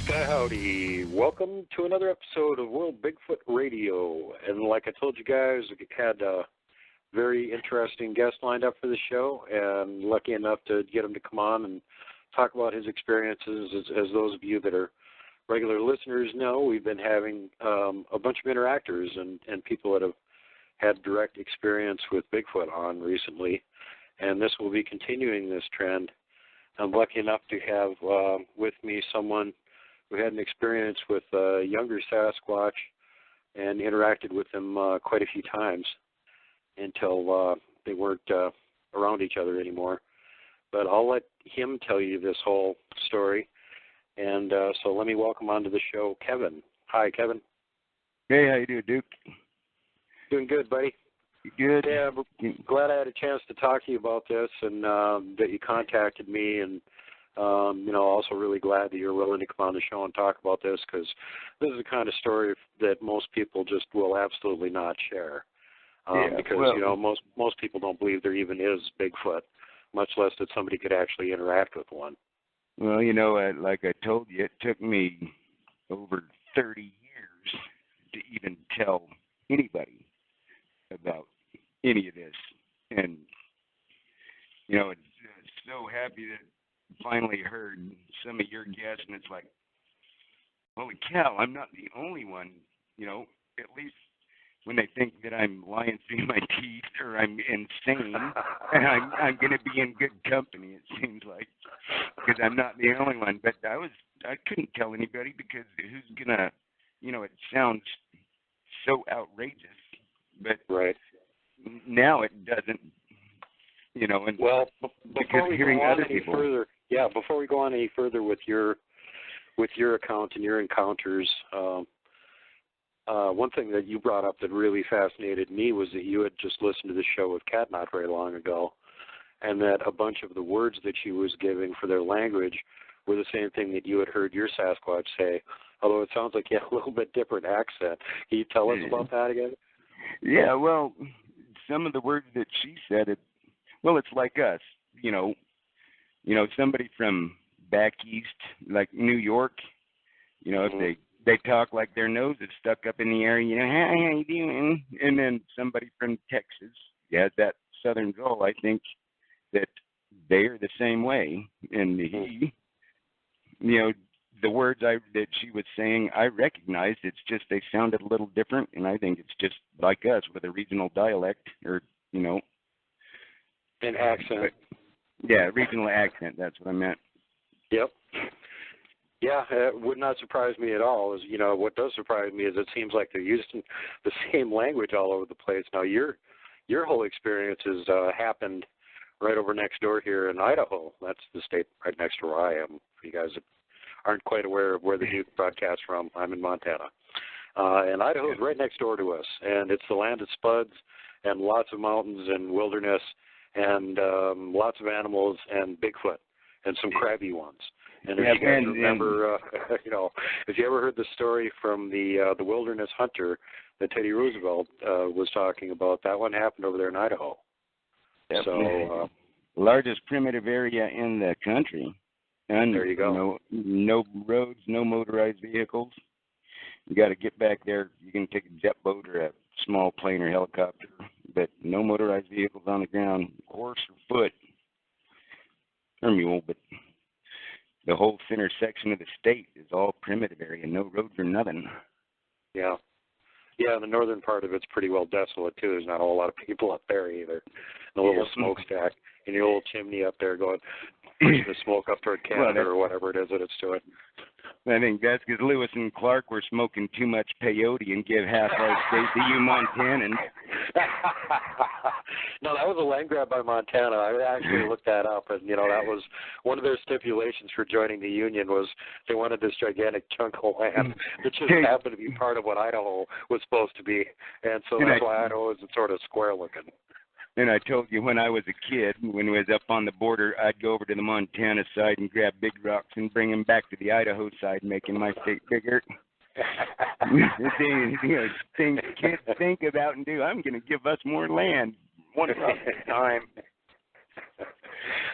Sky howdy. Welcome to another episode of World Bigfoot Radio. And like I told you guys, we had a very interesting guest lined up for the show, and lucky enough to get him to come on and talk about his experiences. As those of you that are regular listeners know, we've been having a bunch of interactors and people that have had direct experience with Bigfoot on recently, and this will be continuing this trend. I'm lucky enough to have with me someone who had an experience with a younger Sasquatch and interacted with them quite a few times until they weren't around each other anymore. But I'll let him tell you this whole story. And so let me welcome onto the show Kevin. Hi, Kevin. Hey, how you doing, Duke? Doing good, buddy. Good. Yeah, glad I had a chance to talk to you about this and that you contacted me, and also really glad that you're willing to come on the show and talk about this, because this is the kind of story that most people just will absolutely not share. Most people don't believe there even is Bigfoot, much less that somebody could actually interact with one. Well, like I told you, it took me over 30 years to even tell anybody about any of this. And, it's so happy that I finally heard some of your guests, and it's like, holy cow, I'm not the only one, at least when they think that I'm lying through my teeth or I'm insane, and I'm going to be in good company, it seems like, because I'm not the only one. But I couldn't tell anybody, because who's going to, it sounds so outrageous, but right. Now it doesn't, and before we hearing go on other any people. further, before we go on any further with your account and your encounters, one thing that you brought up that really fascinated me was that you had just listened to the show with Kat not very long ago, and that a bunch of the words that she was giving for their language were the same thing that you had heard your Sasquatch say, although it sounds like you have a little bit different accent. Can you tell us about that again? Yeah, well, some of the words that she said, it's like us, somebody from back east, like New York, if they talk like their nose is stuck up in the air, hey, how you doing? And then somebody from Texas, that southern drawl, I think that they're the same way. And he, the words that she was saying, I recognized. It's just they sounded a little different, and I think it's just like us with a regional dialect, or an accent. Yeah, regional accent. That's what I meant. Yep. Yeah, it would not surprise me at all. What does surprise me is it seems like they're using the same language all over the place. Now, your whole experience has happened right over next door here in Idaho. That's the state right next to where I am. If you guys aren't quite aware of where the Duke broadcasts from, I'm in Montana. And Idaho is right next door to us, and it's the land of spuds and lots of mountains and wilderness and lots of animals and Bigfoot and some crabby ones. And if you guys remember, if you ever heard the story from the Wilderness Hunter that Teddy Roosevelt was talking about, that one happened over there in Idaho. Yep. So, largest primitive area in the country. And there you go. No roads, no motorized vehicles. You got to get back there. You can take a jet boat or a small plane or helicopter, but no motorized vehicles on the ground, horse or foot or mule. But the whole center section of the state is all primitive area, no roads or nothing. Yeah. Yeah, the northern part of it's pretty well desolate, too. There's not a whole lot of people up there either. The little smokestack and your old chimney up there going, pushing the smoke up toward Canada or whatever it is that it's doing. I think that's because Lewis and Clark were smoking too much peyote and give half our state to you Montanans. No, that was a land grab by Montana. I actually looked that up, and, that was one of their stipulations for joining the Union was they wanted this gigantic chunk of land that just happened to be part of what Idaho was supposed to be. And so that's why Idaho is sort of square looking. And I told you when I was a kid, when we was up on the border, I'd go over to the Montana side and grab big rocks and bring them back to the Idaho side, making my state bigger. Things kids think about and do. I'm going to give us more land, one rock at a time.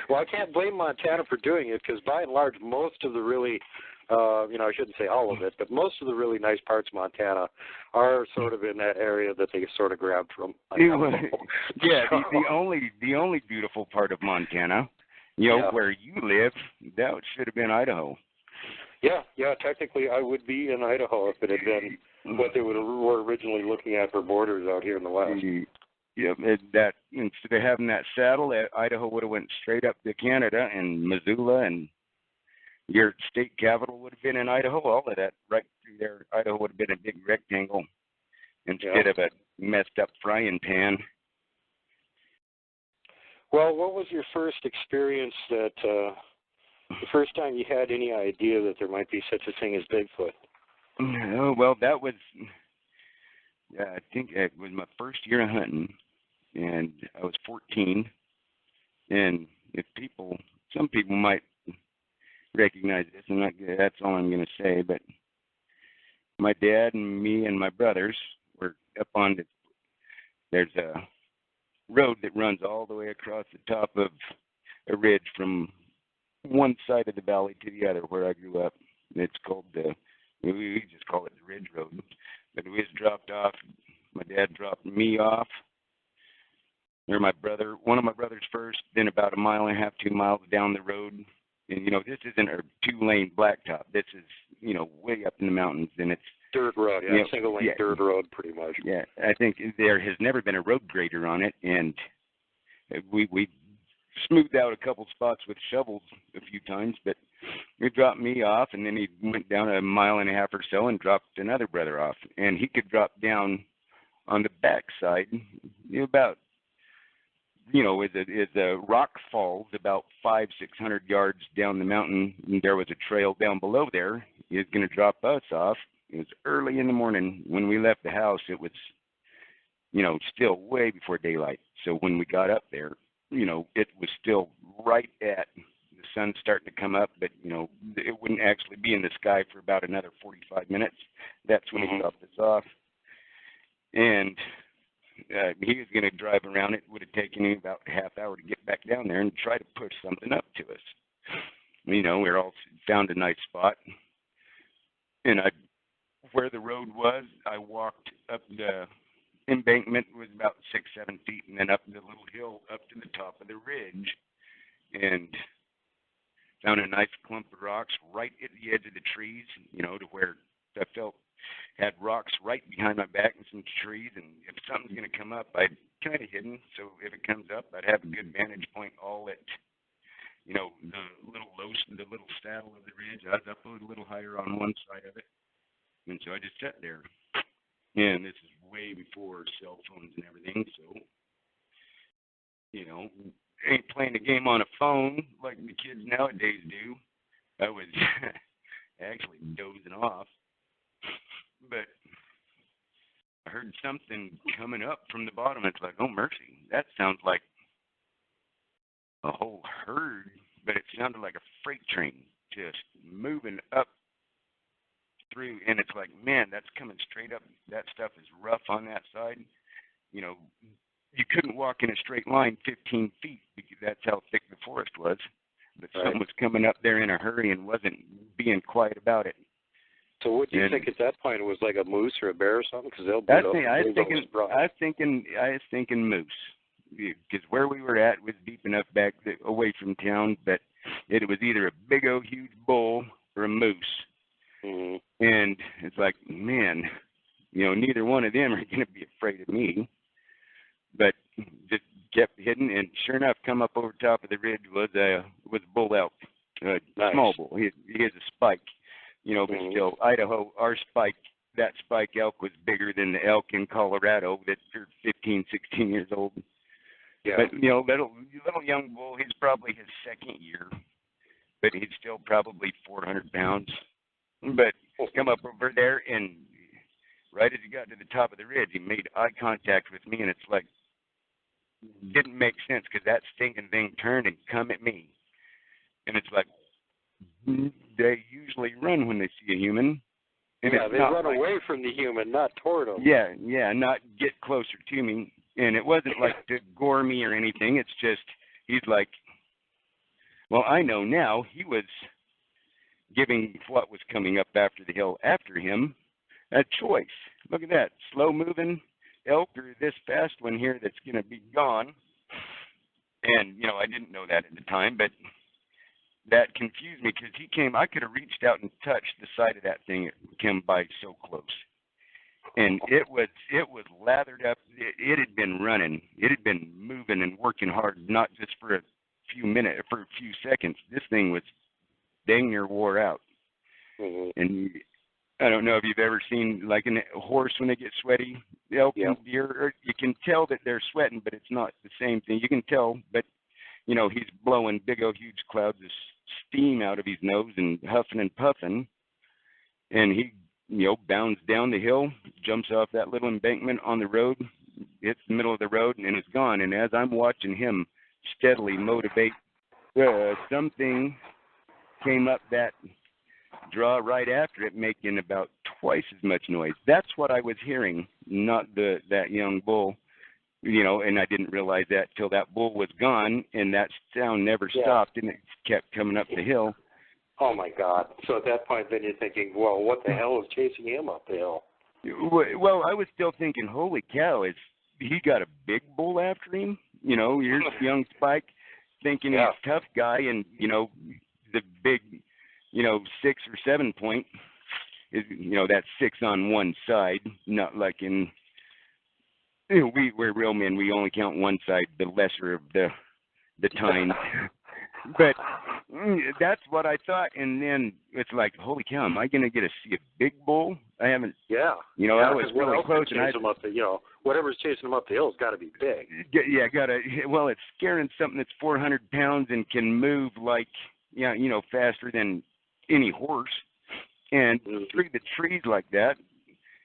Well, I can't blame Montana for doing it because by and large, most of the really I shouldn't say all of it, but most of the really nice parts of Montana are sort of in that area that they sort of grabbed from. Yeah, the only beautiful part of Montana, where you live, that should have been Idaho. Yeah. Technically, I would be in Idaho if it had been what they were originally looking at for borders out here in the West. Yeah, that instead of having that saddle, Idaho would have went straight up to Canada and Missoula, and your state capital would have been in Idaho. All of that right through there, Idaho would have been a big rectangle instead of a messed up frying pan. Well, what was your first experience the first time you had any idea that there might be such a thing as Bigfoot? Oh, well, that was, I think it was my first year of hunting, and I was 14, and some people might recognize this, and that's all I'm going to say, but my dad and me and my brothers were up on there's a road that runs all the way across the top of a ridge from one side of the valley to the other where I grew up. It's called we just call it the Ridge Road. But we was dropped off. My dad dropped me off. Or one of my brothers first, then about 1.5 miles, 2 miles down the road. And, this isn't a 2-lane blacktop. This is, way up in the mountains. And it's dirt road, single-lane dirt road pretty much. Yeah, I think there has never been a road grader on it. And we smoothed out a couple spots with shovels a few times, but he dropped me off, and then he went down 1.5 miles or so and dropped another brother off. And he could drop down on the backside, about, as the rock falls about 500-600 yards down the mountain, and there was a trail down below there. He was going to drop us off. It was early in the morning. When we left the house, it was, still way before daylight. So when we got up there, it was still right at the sun starting to come up, but, it wouldn't actually be in the sky for about another 45 minutes. That's when he dropped us off. And he was going to drive around. It would have taken him about a half hour to get back down there and try to push something up to us. We all found a nice spot. And where the road was, I walked up the embankment was about 6-7 feet, and then up the little hill up to the top of the ridge, and found a nice clump of rocks right at the edge of the trees, to where I felt had rocks right behind my back and some trees, and if something's going to come up, I'd kind of hidden, so if it comes up, I'd have a good vantage point all at, the little saddle of the ridge. I was up a little higher on one side of it, and so I just sat there. And this is way before cell phones and everything, so, ain't playing a game on a phone like the kids nowadays do. I was actually dozing off, but I heard something coming up from the bottom. It's like, oh, mercy, that sounds like a whole herd, but it sounded like a freight train just moving up through, and it's like, man, that's coming straight up. That stuff is rough on that side. You couldn't walk in a straight line 15 feet because that's how thick the forest was. But something was coming up there in a hurry and wasn't being quiet about it. So what do you think at that point? It was like a moose or a bear or something? Because they'll I was thinking moose, because where we were at was deep enough back away from town, but it was either a big old huge bull or a moose. Mm-hmm. And it's like, man, neither one of them are going to be afraid of me. But just kept hidden, and sure enough, come up over top of the ridge was a bull elk, small bull. He has a spike, but still, Idaho, that spike elk was bigger than the elk in Colorado that are 15, 16 years old. Yeah. But, little young bull, he's probably his second year, but he's still probably 400 pounds. But come up over there, and right as he got to the top of the ridge, he made eye contact with me, and it's like, didn't make sense because that stinking thing turned and come at me. And it's like, they usually run when they see a human. And they run away from the human, not toward them. Yeah, not get closer to me. And it wasn't like to gore me or anything. It's just, he's like, well, I know now, he was giving what was coming up after the hill after him a choice. Look at that, slow moving elk or this fast one here that's going to be gone. And, you know, I didn't know that at the time, but that confused me because he came, I could have reached out and touched the side of that thing. It came by so close. And it was lathered up. It had been running. It had been moving and working hard, not just for a few minutes, for a few seconds. This thing was dang near wore out. Mm-hmm. And I don't know if you've ever seen like a horse when they get sweaty, elk and deer, or you can tell that they're sweating, but it's not the same thing. You can tell, but you know, he's blowing big old huge clouds of steam out of his nose and huffing and puffing. And he, you know, bounds down the hill, jumps off that little embankment on the road, hits the middle of the road, and is gone. And as I'm watching him steadily motivate, something came up that draw right after it, making about twice as much noise. That's what I was hearing, not that young bull, you know, and I didn't realize that till that bull was gone, and that sound never stopped, and it kept coming up the hill. Oh, my God. So at that point, then you're thinking, well, what the hell is chasing him up the hill? Well, I was still thinking, holy cow, he got a big bull after him? You know, here's young Spike thinking he's a tough guy, and, you know, the big, you know, 6 or 7 point is, you know, that's 6 on one side, not like in, you know, we're real men. We only count one side, the lesser of the tines. But that's what I thought, and then it's like, holy cow, am I going to get to see a big bull? I haven't. Yeah. You know, I was really close, and him up the, you know, whatever's chasing him up the hill has got to be big. Yeah, well, it's scaring something that's 400 pounds and can move like, you know, faster than any horse, and through the trees like that.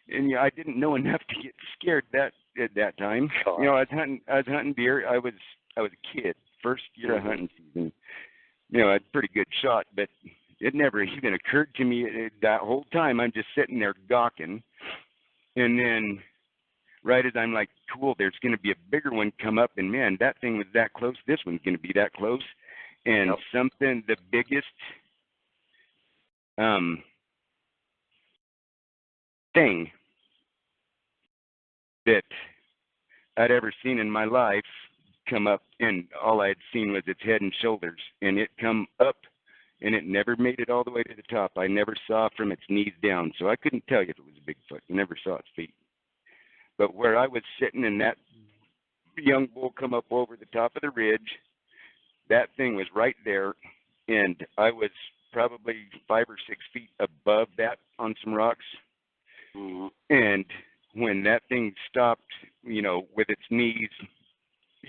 And I didn't know enough to get scared at that time. You know, I was hunting deer. I was a kid, first year of hunting season. You know, I had a pretty good shot, but it never even occurred to me that whole time. I'm just sitting there gawking, and then right as I'm like, cool, there's going to be a bigger one come up, and man, that thing was that close. This one's going to be that close, and something, the biggest thing that I'd ever seen in my life come up, and all I had seen was its head and shoulders, and it come up, and it never made it all the way to the top. I never saw from its knees down, so I couldn't tell you if it was a Bigfoot. I never saw its feet. But where I was sitting and that young bull come up over the top of the ridge, that thing was right there, and I was probably 5 or 6 feet above that on some rocks. Mm-hmm. And when that thing stopped, you know, with its knees,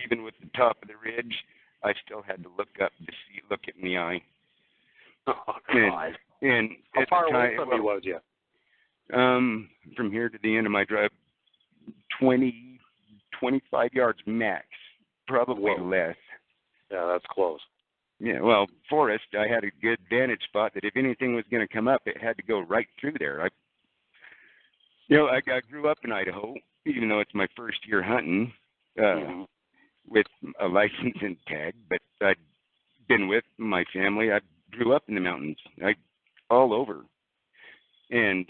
even with the top of the ridge, I still had to look up to look it in the eye. Oh, God. And how far away from you was you? From here to the end of my drive, 20, 25 yards max, probably less. Yeah, that's close. Yeah, well, forest, I had a good vantage spot that if anything was going to come up, it had to go right through there. I grew up in Idaho, even though it's my first year hunting, with a license and tag, but I'd been with my family. I grew up in the mountains, all over. And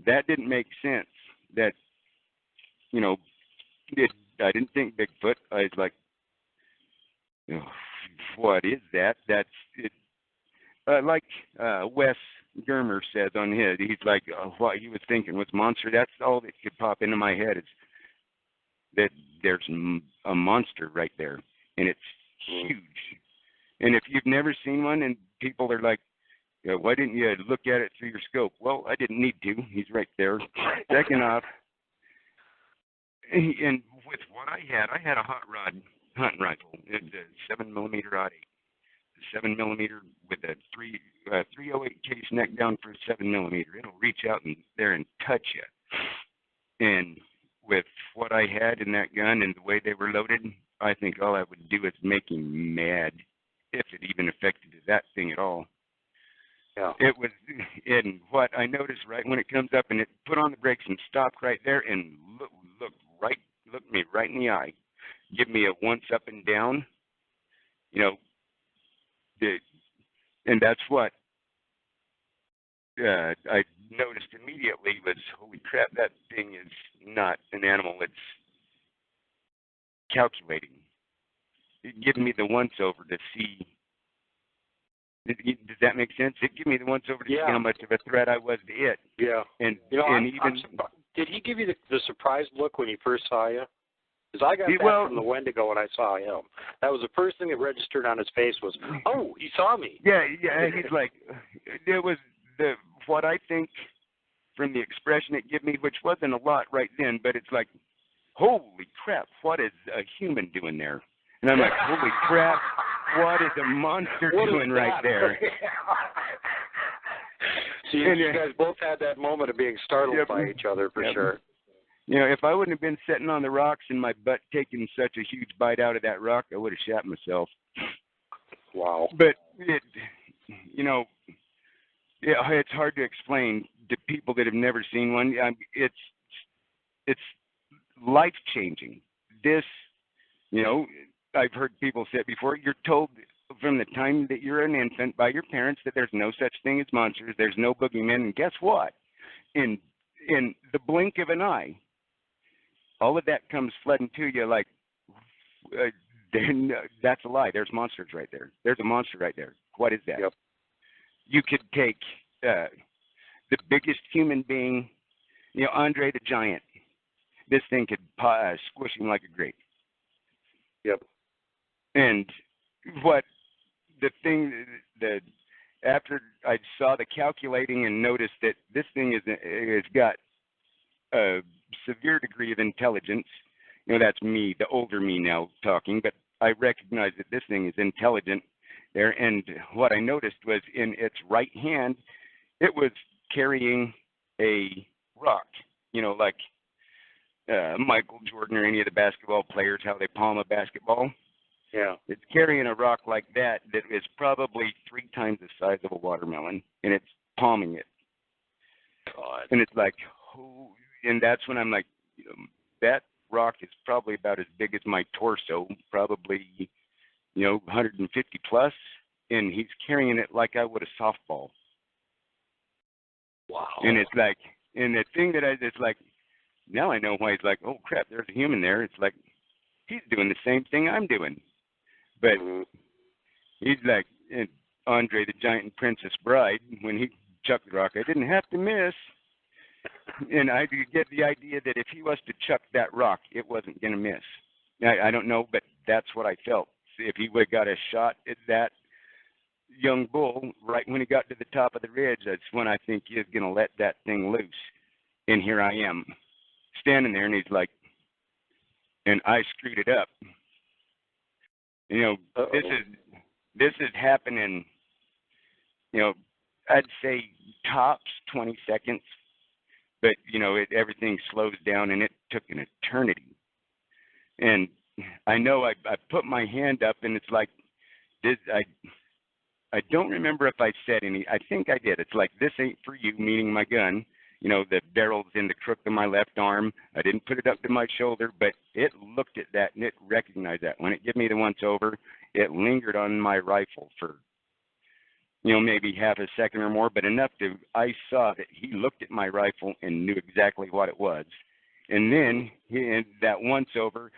that didn't make sense. That, you know, I didn't think Bigfoot. I was like, oh, what is that? That's it. Like Wes Germer says on his, he's like, what he was thinking was monster. That's all that could pop into my head is that there's a monster right there, and it's huge. And if you've never seen one, and people are like, why didn't you look at it through your scope? Well, I didn't need to. He's right there. Second off, and with what I had a hot rod hunting rifle, it's a 7mm .08, 7mm with a 308 case neck down for a 7mm. It'll reach out in there and touch you. And with what I had in that gun and the way they were loaded, I think all I would do is make him mad, if it even affected that thing at all. Yeah. It was, and what I noticed right when it comes up, and it put on the brakes and stopped right there and looked me right in the eye, give me a once up and down, you know, and that's what, 'cause, you know, I didn't I noticed immediately was, holy crap, that thing is not an animal. It's calculating. It gave me the once-over to see. Does that make sense? It gave me the once-over to see how much of a threat I was to it. Yeah. And, did he give you the surprised look when he first saw you? Because I got that from the Wendigo when I saw him. That was the first thing that registered on his face was, oh, he saw me. Yeah, he's like, there was what I think from the expression it gave me, which wasn't a lot right then, but it's like, holy crap, what is a human doing there? And I'm like, holy crap, what is a monster doing right there? So you guys both had that moment of being startled by each other, for sure. You know, if I wouldn't have been sitting on the rocks and my butt taking such a huge bite out of that rock, I would have shot myself. Wow. But it's hard to explain to people that have never seen one. It's life-changing. This, I've heard people say it before. You're told from the time that you're an infant by your parents that there's no such thing as monsters. There's no boogeymen. And guess what? In the blink of an eye, all of that comes flooding to you like, that's a lie. There's monsters right there. There's a monster right there. What is that? Yep. You could take the biggest human being, Andre the Giant. This thing could squish him like a grape. Yep. And after I saw the calculating and noticed that this thing has got a severe degree of intelligence, that's me, the older me now talking, but I recognize that this thing is intelligent there. And what I noticed was in its right hand, it was carrying a rock, like Michael Jordan or any of the basketball players, how they palm a basketball. Yeah. It's carrying a rock like that is probably 3 times the size of a watermelon, and it's palming it. God. And it's like, and that's when I'm like, that rock is probably about as big as my torso, probably, 150 plus, and he's carrying it like I would a softball. Wow. And it's like, and the thing that it's like, now I know why he's like, oh crap, there's a human there. It's like, he's doing the same thing I'm doing. But he's like, and Andre the Giant and Princess Bride, when he chucked the rock, I didn't have to miss. And I get the idea that if he was to chuck that rock, it wasn't going to miss. I don't know, but that's what I felt. If he would have got a shot at that young bull right when he got to the top of the ridge, that's when I think he is going to let that thing loose. And here I am, standing there, and he's like, and I screwed it up. This is happening, I'd say tops 20 seconds, but, everything slows down, and it took an eternity. And I know I put my hand up, and it's like, this. I don't remember if I said any. I think I did. It's like, this ain't for you, meaning my gun. The barrel's in the crook of my left arm. I didn't put it up to my shoulder, but it looked at that, and it recognized that. When it gave me the once-over, it lingered on my rifle for, maybe half a second or more, but enough I saw that he looked at my rifle and knew exactly what it was. And then, that once-over,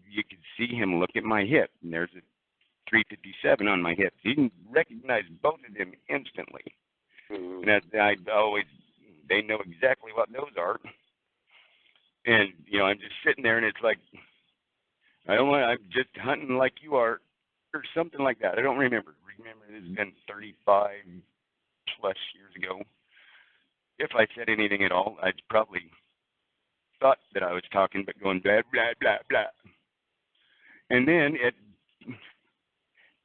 you could see him look at my hip, and there's a 357 on my hip. He recognized both of them instantly. Mm-hmm. And they know exactly what those are. And, I'm just sitting there, and it's like, I'm just hunting like you are, or something like that. I don't remember. This has been 35 plus years ago. If I said anything at all, I'd probably thought that I was talking, but going blah, blah, blah, blah. And then it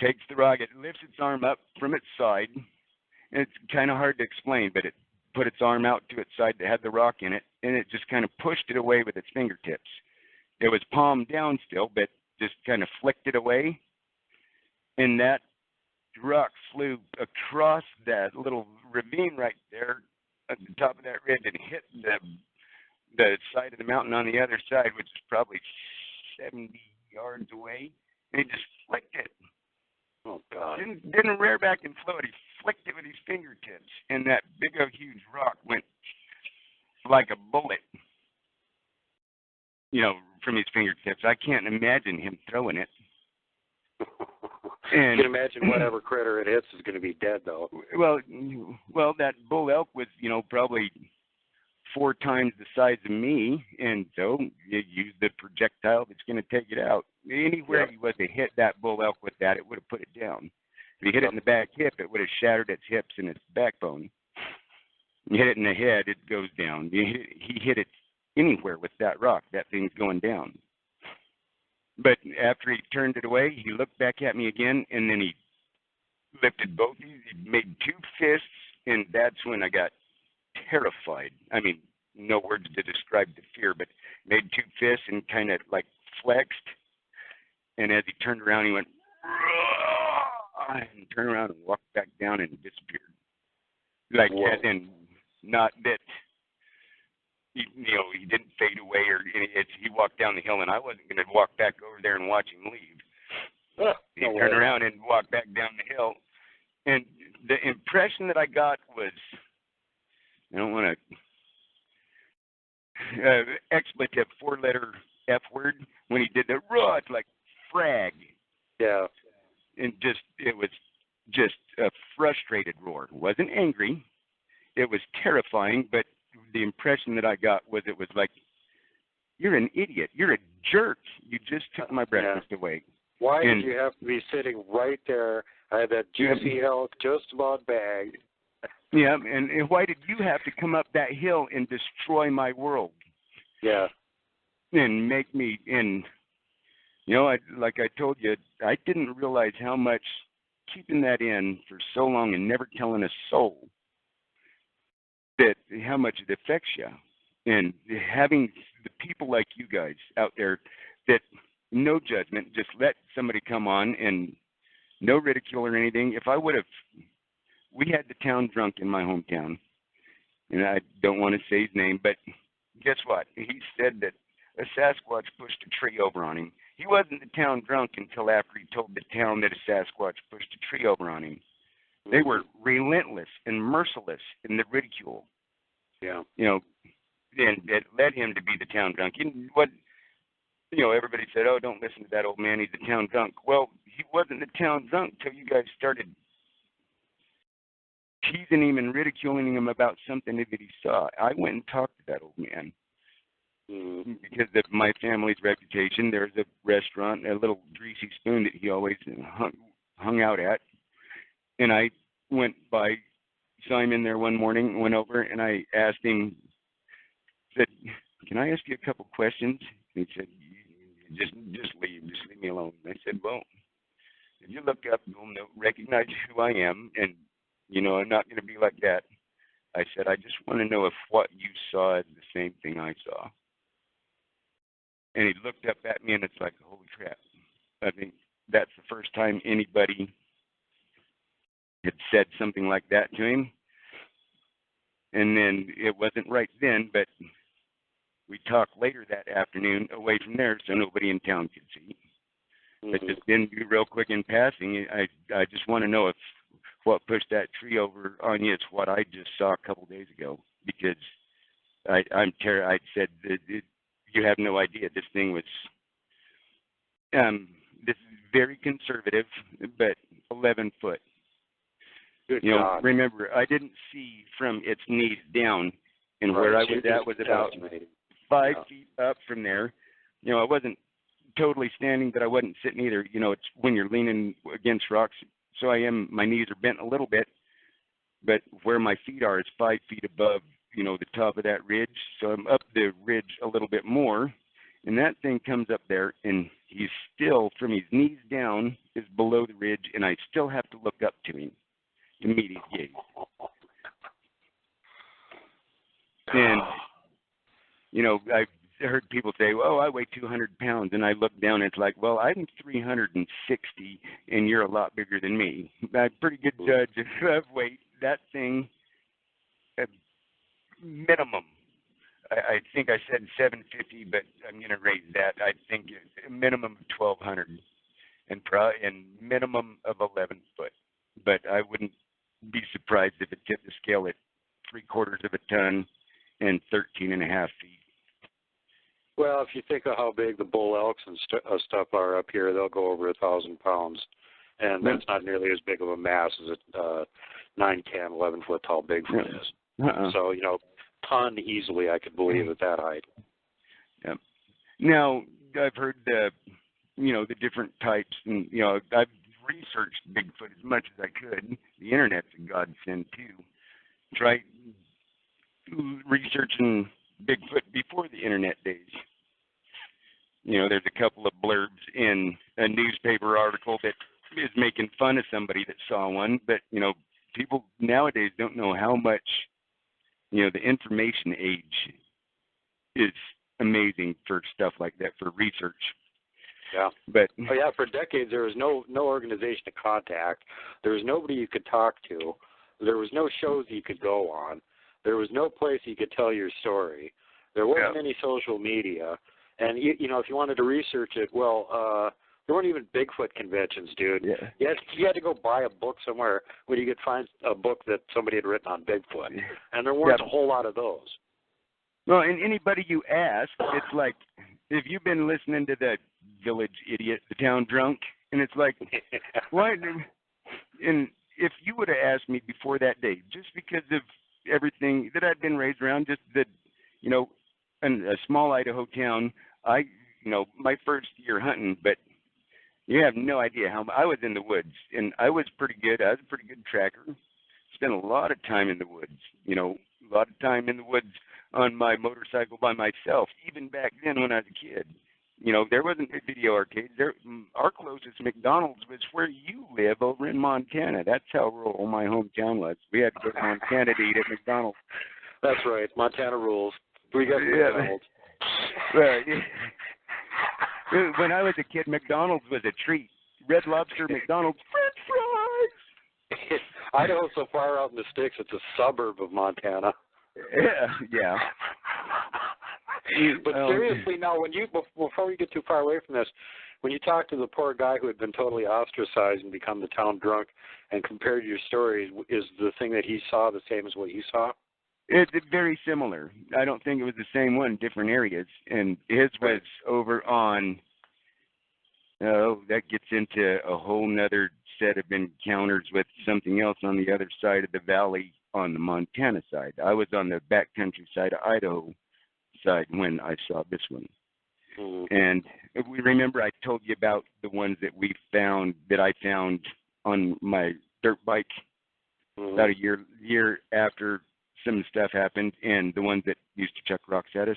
takes the rock, it lifts its arm up from its side, and it's kind of hard to explain, but it put its arm out to its side that had the rock in it, and it just kind of pushed it away with its fingertips. It was palm down still, but just kind of flicked it away, and that rock flew across that little ravine right there at the top of that ridge and hit the side of the mountain on the other side, which is probably 70 yards away, and he just flicked it. Oh, God. Didn't rear back and float. He flicked it with his fingertips, and that big old huge rock went like a bullet, from his fingertips. I can't imagine him throwing it. And you can imagine whatever critter it hits is going to be dead, though. Well, that bull elk was, probably 4 times the size of me, and so you use the projectile that's going to take it out. Anywhere he was to hit that bull elk with that, it would have put it down. If he hit it in the back hip, it would have shattered its hips and its backbone. You hit it in the head, it goes down. He hit it anywhere with that rock, that thing's going down. But after he turned it away, he looked back at me again, and then he lifted both. He made 2 fists, and that's when I got terrified. I mean, no words to describe the fear, but made 2 fists and kind of like flexed. And as he turned around, he went, and turned around and walked back down and disappeared. Like, as in, not that, he didn't fade away or he walked down the hill, and I wasn't going to walk back over there and watch him leave. He turned around and walked back down the hill. And the impression that I got was, I don't want to, expletive 4-letter F word, when he did the roar, it's like frag. Yeah. And it was just a frustrated roar. It wasn't angry. It was terrifying, but the impression that I got was it was like, you're an idiot. You're a jerk. You just took my breakfast away. Why did you have to be sitting right there? I had that juicy elk just about bagged. Yeah, and why did you have to come up that hill and destroy my world? Yeah. And make me, like I told you, I didn't realize how much keeping that in for so long and never telling a soul, that how much it affects you. And having the people like you guys out there that no judgment, just let somebody come on and no ridicule or anything. If I would have, we had the town drunk in my hometown, and I don't want to say his name, but guess what? He said that a Sasquatch pushed a tree over on him. He wasn't the town drunk until after he told the town that a Sasquatch pushed a tree over on him. They were relentless and merciless in the ridicule. Yeah. And it led him to be the town drunk. And what, everybody said, oh, don't listen to that old man, he's the town drunk. Well, he wasn't the town drunk till you guys started teasing him and ridiculing him about something that he saw. I went and talked to that old man. Because of my family's reputation. There's a restaurant, a little greasy spoon that he always hung out at. And I went by, saw him in there one morning, went over, and I asked him, said, can I ask you a couple questions? And he said, just leave me alone. And I said, well, if you look up, you'll recognize who I am, and, I'm not going to be like that. I said, I just want to know if what you saw is the same thing I saw. And he looked up at me, and it's like, holy crap. I think that's the first time anybody had said something like that to him. And then it wasn't right then, but we talked later that afternoon away from there so nobody in town could see. But just then, real quick in passing, I just want to know if what pushed that tree over on you is what I just saw a couple days ago, because I said that you have no idea. This thing was this is very conservative, but 11 foot. Good God. Remember, I didn't see from its knees down, and where I was at was about 5 feet up from there. I wasn't totally standing, but I wasn't sitting either. It's when you're leaning against rocks. So my knees are bent a little bit, but where my feet are is 5 feet above, the top of that ridge. So I'm up the ridge a little bit more, and that thing comes up there, and he's still, from his knees down, is below the ridge, and I still have to look up to him to meet his gaze. And, I've heard people say, well, I weigh 200 pounds, and I look down, and it's like, well, I'm 360, and you're a lot bigger than me. I'm a pretty good judge of weight. That thing, minimum, I think I said 750, but I'm going to raise that. I think a minimum of 1,200 and minimum of 11 foot. But I wouldn't be surprised if it tipped the scale at 3/4 of a ton and 13.5 feet. Well, if you think of how big the bull elks and stuff are up here, they'll go over 1,000 pounds, and that's not nearly as big of a mass as a 9, 10, 11-foot tall Bigfoot is. So, ton easily, I could believe at that height. Yeah. Now, I've heard the different types, and I've researched Bigfoot as much as I could. The internet's a godsend too. Try researching Bigfoot before the internet days. There's a couple of blurbs in a newspaper article that is making fun of somebody that saw one, but people nowadays don't know how much the information age is amazing for stuff like that, for research. Yeah. But for decades there was no organization to contact. There was nobody you could talk to. There was no shows you could go on. There was no place you could tell your story. There wasn't any social media. And if you wanted to research it, there weren't even Bigfoot conventions, dude. Yeah. You had to go buy a book somewhere where you could find a book that somebody had written on Bigfoot. And there weren't a whole lot of those. Well, and anybody you ask, it's like, if you've been listening to the Village Idiot, the Town Drunk, and it's like, why? And if you would have asked me before that day, just because of everything that I'd been raised around, just that, in a small Idaho town, my first year hunting, but you have no idea how I was in the woods, and I was pretty good. I was a pretty good tracker. Spent a lot of time in the woods, a lot of time in the woods on my motorcycle by myself, even back then when I was a kid. There wasn't a video arcade. Our closest McDonald's was where you live over in Montana. That's how rural my hometown was. We had to go to Montana to eat at McDonald's. That's right. Montana rules. We got McDonald's. When I was a kid, McDonald's was a treat. Red Lobster, McDonald's, French fries. Idaho's so far out in the sticks, it's a suburb of Montana. Yeah. But seriously, now, before we get too far away from this, when you talk to the poor guy who had been totally ostracized and become the town drunk and compared your stories, is the thing that he saw the same as what you saw? It's very similar. I don't think it was the same one, different areas. And his was over on, that gets into a whole nother set of encounters with something else on the other side of the valley on the Montana side. I was on the backcountry side of Idaho side when I saw this one. Mm-hmm. And if we remember, I told you about the ones that I found on my dirt bike about a year after some stuff happened, and the ones that used to chuck rocks at us.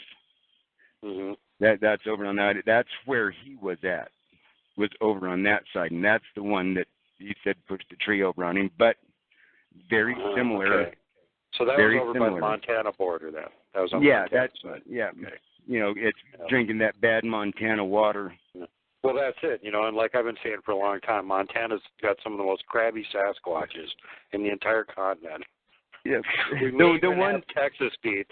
Mm-hmm. That's over on that. That's where he was at, was over on that side, and that's the one that he said pushed the tree over on him, but very similar. Okay. So that was over by the Montana border then? That was on the Montana side. Yeah. Okay. It's drinking that bad Montana water. Well, that's it. And like I've been saying for a long time, Montana's got some of the most crabby Sasquatches in the entire continent. Yes. The one Texas beat.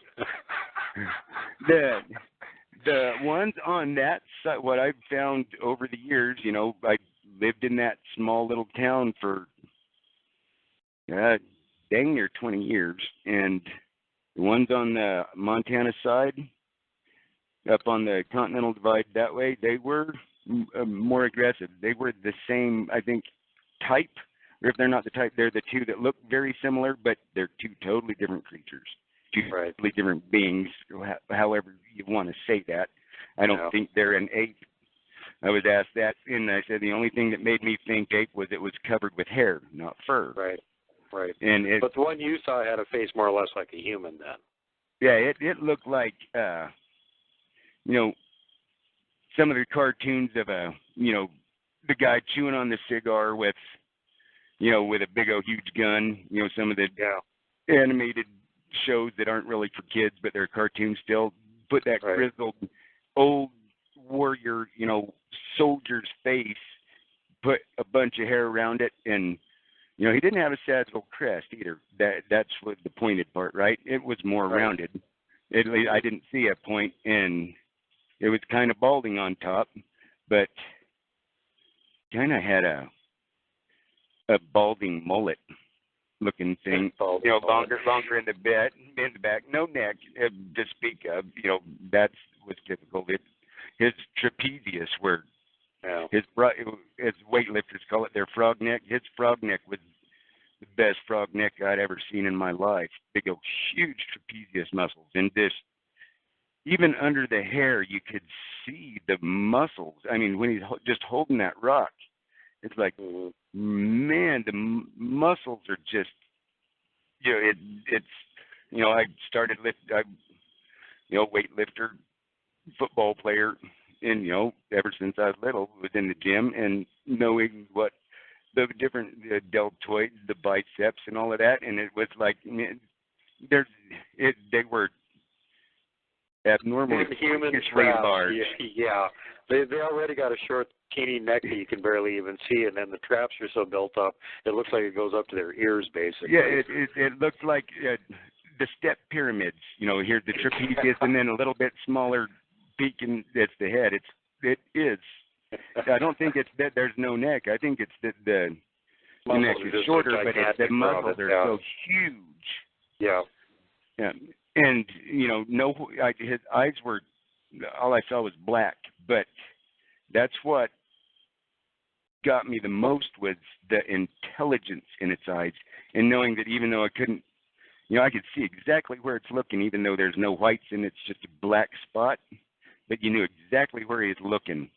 The ones on that side, what I've found over the years, I lived in that small little town for dang near 20 years, and the ones on the Montana side, up on the Continental Divide that way, they were more aggressive. They were the same, I think, type, or if they're not the type, they're the two that look very similar, but they're two totally different creatures, two totally different beings, however you want to say that. I don't think they're an ape. I was asked that, and I said the only thing that made me think ape was it was covered with hair, not fur. Right. But the one you saw had a face more or less like a human then. Yeah, it looked like, some of the cartoons of the guy chewing on the cigar with a big old huge gun, some of the animated shows that aren't really for kids, but they're cartoons still, put that grizzled old warrior, soldier's face, put a bunch of hair around it, and he didn't have a sagittal crest either. That's what the pointed part, right? It was more rounded. I didn't see a point, and it was kind of balding on top, but kind of had a balding mullet, looking thing. Longer in the back, no neck to speak of. That's what's typical. His trapezius, where his weightlifters call it their frog neck. His frog neck was the best frog neck I'd ever seen in my life. Big old huge trapezius muscles, and even under the hair, you could see the muscles. I mean, when he's just holding that rock, it's like, man, the muscles are just, I started weightlifter, football player, and, ever since I was little, was in the gym and knowing what the different deltoids, the biceps, and all of that, and it was like, they were abnormally large. Yeah. They already got a short, teeny neck that you can barely even see, and then the traps are so built up, it looks like it goes up to their ears, basically. Yeah, it looks like the step pyramids. Here's the trapezius, and then a little bit smaller peak, and that's the head. It is. I don't think it's that there's no neck. I think it's that the neck is shorter, but the muscles are so huge. Yeah. Yeah. And, his eyes were, all I saw was black, but that's what got me the most was the intelligence in its eyes, and knowing that even though I couldn't, I could see exactly where it's looking, even though there's no whites and it's just a black spot, but you knew exactly where he was looking.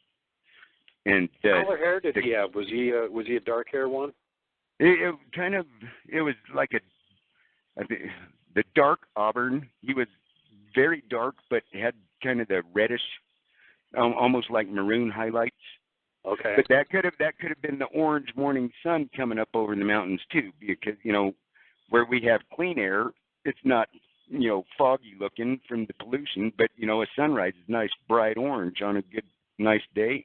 And what color hair did he have? Was he a dark hair one? It was like the dark auburn. He was very dark, but had kind of the reddish, almost like maroon highlights. Okay. But that could have been the orange morning sun coming up over the mountains too, because where we have clean air, it's not foggy looking from the pollution, but a sunrise is nice bright orange on a good nice day.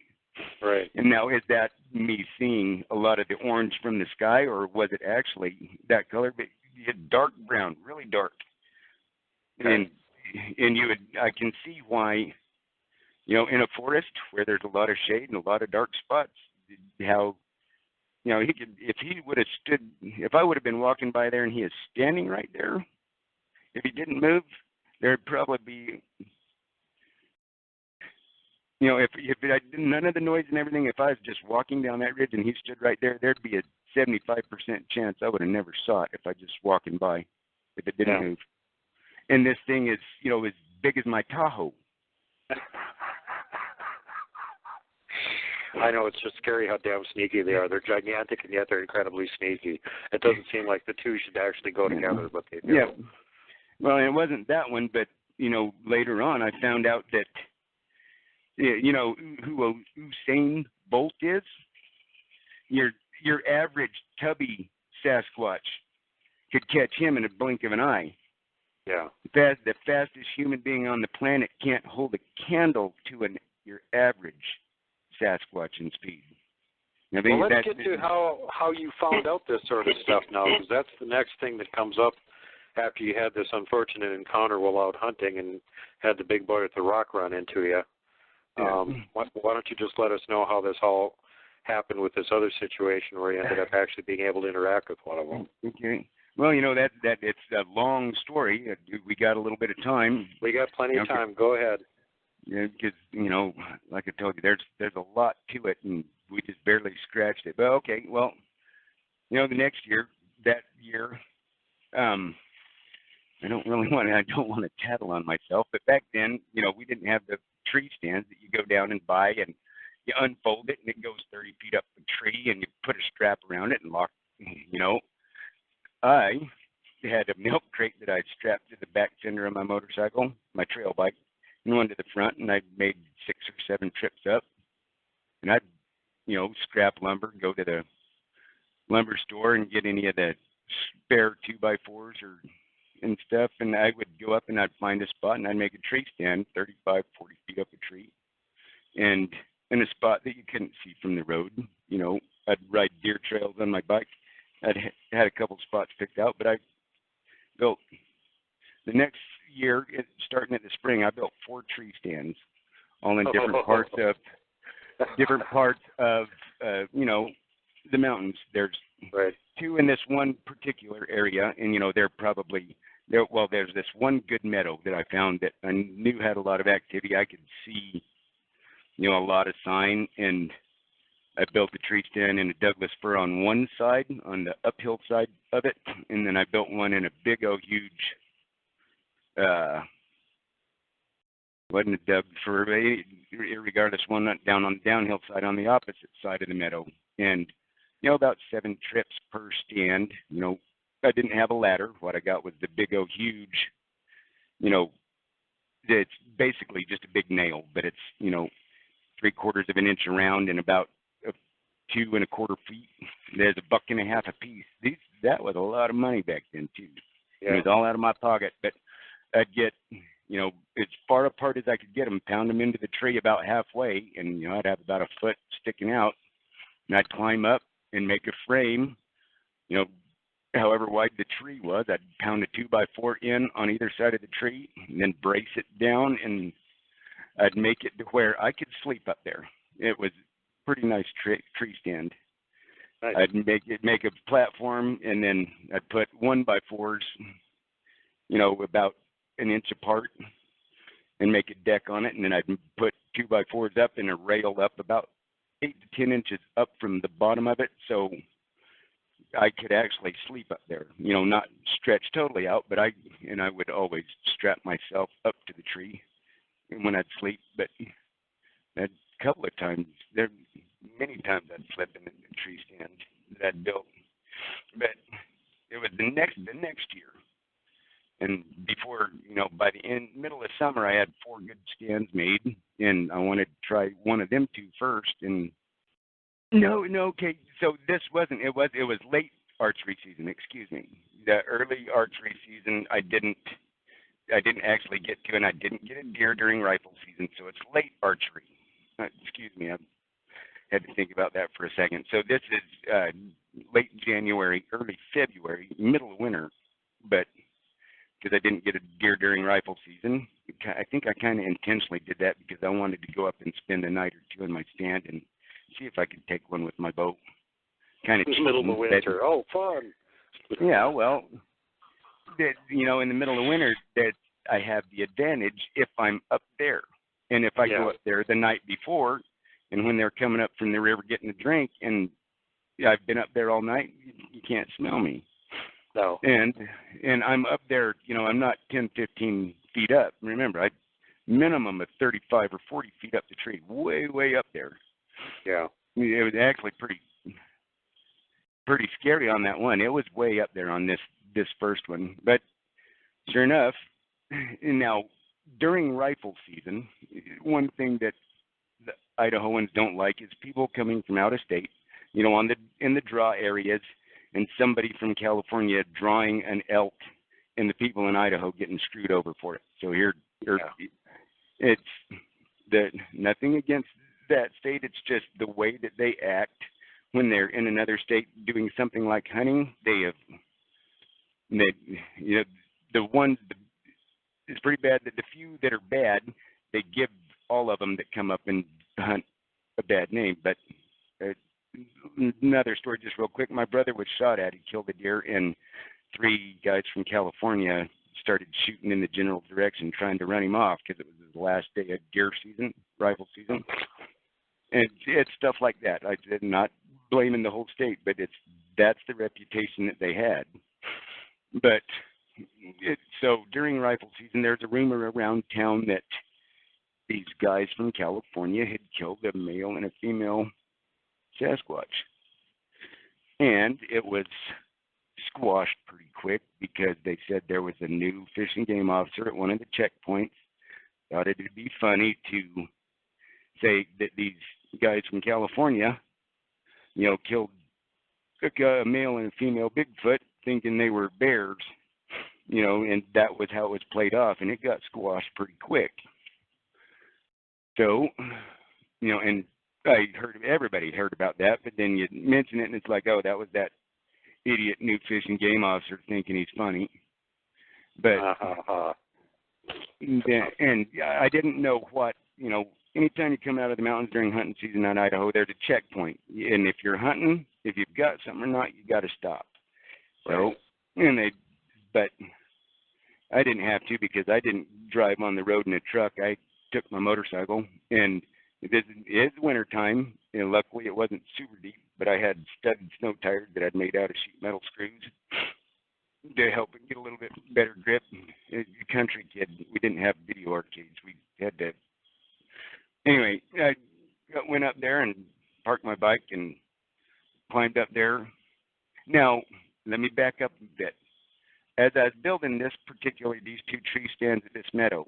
Right. And now, is that me seeing a lot of the orange from the sky, or was it actually that color? But dark brown, really dark. Okay. And I can see why, in a forest where there's a lot of shade and a lot of dark spots, how, he could, if I would have been walking by there and he is standing right there, if he didn't move, there'd probably be, if I did none of the noise and everything, if I was just walking down that ridge and he stood right there, there'd be a 75% chance I would have never saw it if I just walking by, if it didn't move. And this thing is, as big as my Tahoe. I know, it's just scary how damn sneaky they are. They're gigantic, and yet they're incredibly sneaky. It doesn't seem like the two should actually go together, but they do. Yeah. Well, it wasn't that one, but, later on I found out that, who Usain Bolt is? Your average tubby Sasquatch could catch him in a blink of an eye. Yeah. The fastest human being on the planet can't hold a candle to your average Sasquatch in speed. Now, well, let's get to how you found out this sort of stuff now, because that's the next thing that comes up after you had this unfortunate encounter while out hunting and had the big boy with the rock run into you. Why don't you just let us know how this all happened with this other situation where you ended up actually being able to interact with one of them? Okay. Well, that it's a long story. We got a little bit of time. We got plenty of time. Go ahead. Yeah, because like I told you, there's a lot to it, and we just barely scratched it. But okay, well, the next year, I don't want to tattle on myself, but back then, we didn't have the tree stands that you go down and buy, and you unfold it, and it goes 30 feet up the tree, and you put a strap around it and lock. I had a milk crate that I strapped to the back fender of my motorcycle, my trail bike, and one to the front, and I made 6 or 7 trips up, and I'd, scrap lumber, go to the lumber store and get any of the spare 2x4s and stuff, and I would go up and I'd find a spot and I'd make a tree stand 35, 40 feet up a tree, and in a spot that you couldn't see from the road. I'd ride deer trails on my bike. I'd had a couple spots picked out, but I built, the next year, starting in the spring, I built 4 tree stands, all in different parts of the mountains. There's Right. two in this one particular area, and there's this one good meadow that I found that I knew had a lot of activity. I could see, a lot of sign, and I built a tree stand in a Douglas fir on one side, on the uphill side of it, and then I built one in a big old huge, wasn't a Douglas fir, but regardless, one down on the downhill side on the opposite side of the meadow, and about 7 trips per stand. I didn't have a ladder. What I got was the big old huge, it's basically just a big nail, but it's 3/4 of an inch around and about 2 1/4 feet. There's $1.50 a piece. That was a lot of money back then too. Yeah. It was all out of my pocket, but I'd get as far apart as I could get them, pound them into the tree about halfway, and I'd have about a foot sticking out, and I'd climb up and make a frame. However wide the tree was, I'd pound a 2x4 in on either side of the tree, and then brace it down, and I'd make it to where I could sleep up there. It was a pretty nice tree stand. Nice. I'd make a platform, and then I'd put 1x4s, about an inch apart, and make a deck on it, and then I'd put 2x4s up and a rail up about 8 to 10 inches up from the bottom of it, so I could actually sleep up there. Not stretch totally out, but I would always strap myself up to the tree when I'd sleep. But a couple of times, many times I'd slept in the tree stand that I'd built. But it was the next year, and before by the middle of summer, I had 4 good stands made, and I wanted to try one of them 2 first. And no, okay. So this wasn't. It was late archery season. Excuse me. The early archery season, I didn't actually get to, and I didn't get a deer during rifle season. So it's late archery. Excuse me. I had to think about that for a second. So this is late January, early February, middle of winter, but because I didn't get a deer during rifle season, I think I kind of intentionally did that because I wanted to go up and spend a night or 2 in my stand and see if I could take one with my bow. Kind of in the middle of winter. Oh, fun. Yeah, well, in the middle of winter, that I have the advantage if I'm up there. And if I go up there the night before, and when they're coming up from the river getting a drink, and I've been up there all night, you can't smell me. No. And I'm up there, I'm not 10, 15 feet up. Remember, minimum of 35 or 40 feet up the tree, way, way up there. Yeah. It was actually pretty scary on that one. It was way up there on this first one. But sure enough, now during rifle season, one thing that the Idahoans don't like is people coming from out of state, in the draw areas, and somebody from California drawing an elk, and the people in Idaho getting screwed over for it. So it's nothing against that state. It's just the way that they act when they're in another state doing something like hunting. It's pretty bad that the few that are bad, they give all of them that come up and hunt a bad name. But another story, just real quick. My brother was shot at. He killed a deer, and 3 guys from California started shooting in the general direction, trying to run him off because it was his last day of deer season, rifle season. And it's stuff like that. I'm not blaming the whole state, but that's the reputation that they had. But so during rifle season, there's a rumor around town that these guys from California had killed a male and a female Sasquatch. And it was squashed pretty quick because they said there was a new Fish and Game officer at one of the checkpoints. Thought it'd be funny to say that these guys from California, killed a male and a female Bigfoot thinking they were bears, and that was how it was played off, and it got squashed pretty quick. So, and everybody heard about that, but then you mention it, and it's like, oh, that was that idiot new Fish and Game officer thinking he's funny. But, and I didn't know what, anytime you come out of the mountains during hunting season in Idaho, there's a checkpoint. And if you're hunting, if you've got something or not, you got to stop. Right. So, but I didn't have to because I didn't drive on the road in a truck. I took my motorcycle, and it is winter time, and luckily it wasn't super deep, but I had studded snow tires that I'd made out of sheet metal screws to help it get a little bit better grip. As a country kid, we didn't have video arcades. We had to. Anyway, I went up there and parked my bike and climbed up there. Now, let me back up a bit. As I was building this, particularly these two tree stands at this meadow,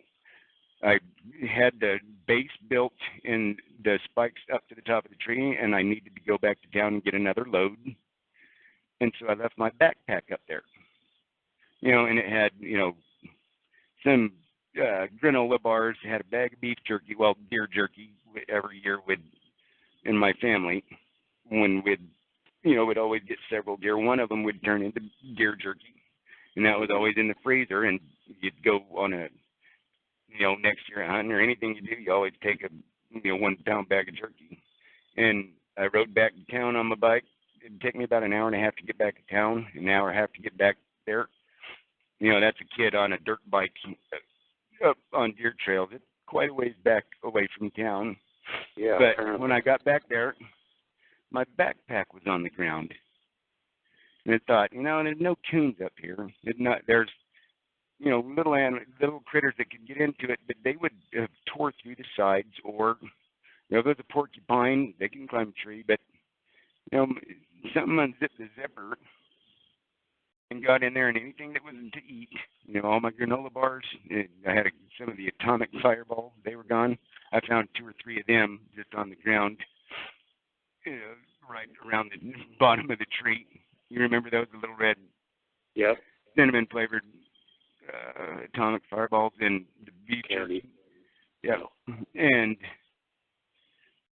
I had the base built and the spikes up to the top of the tree, and I needed to go back to town and get another load. And so I left my backpack up there. And it had, some granola bars, had a bag of beef jerky, deer jerky every year in my family. When we'd always get several deer. One of them would turn into deer jerky, and that was always in the freezer. And you'd go on a, next year hunting or anything you do, you always take a, 1 pound bag of jerky. And I rode back to town on my bike. It'd take me about an hour and a half to get back to town, an hour and a half to get back there. That's a kid on a dirt bike up on deer trails. It's quite a ways back away from town. Yeah. But apparently. when I got back there, my backpack was on the ground. And I thought, there's no coons up here. There's, little critters that could get into it, but they would have tore through the sides, or, if there's a porcupine, they can climb a tree, but, something unzipped the zipper and got in there, and anything that wasn't to eat, all my granola bars, I had some of the atomic fireballs, they were gone. I found 2 or 3 of them just on the ground, right around the bottom of the tree. You remember those, the little red cinnamon flavored atomic fireballs and the beef jerky? Yeah. And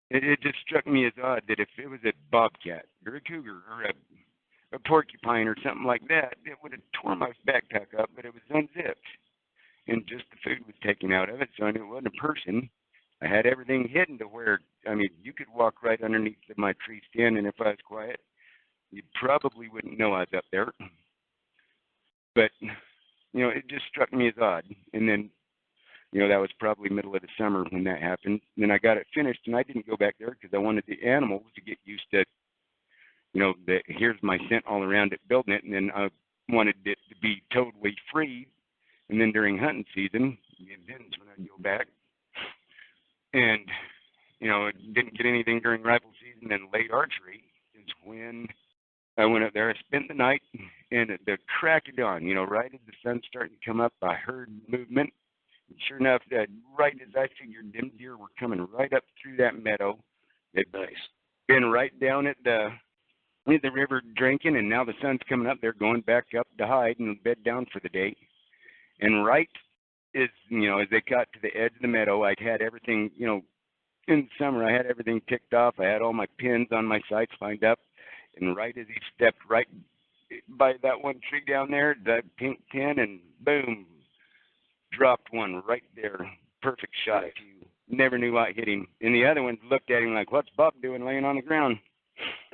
it just struck me as odd that if it was a bobcat or a cougar or a porcupine or something like that, it would have torn my backpack up, but it was unzipped. And just the food was taken out of it, so I knew it wasn't a person. I had everything hidden to where, you could walk right underneath my tree stand, and if I was quiet, you probably wouldn't know I was up there. But, it just struck me as odd. And then, that was probably middle of the summer when that happened. And then I got it finished, and I didn't go back there because I wanted the animals to get used to, here's my scent all around it, building it, and then I wanted it to be totally free. And then during hunting season, then when I'd go back. And, didn't get anything during rifle season, and late archery is when I went up there. I spent the night, and at the crack of dawn, right as the sun's starting to come up, I heard movement. And sure enough, that right as I figured, them deer were coming right up through that meadow. They'd been right down at the river drinking, and now the sun's coming up. They're going back up to hide and bed down for the day. And right as they got to the edge of the meadow, I'd had everything, in the summer, I had everything ticked off. I had all my pins on my sights lined up. And right as he stepped right by that one tree down there, the pink pin, and boom, dropped one right there. Perfect shot. You never knew what hit him. And the other ones looked at him like, what's Bob doing laying on the ground?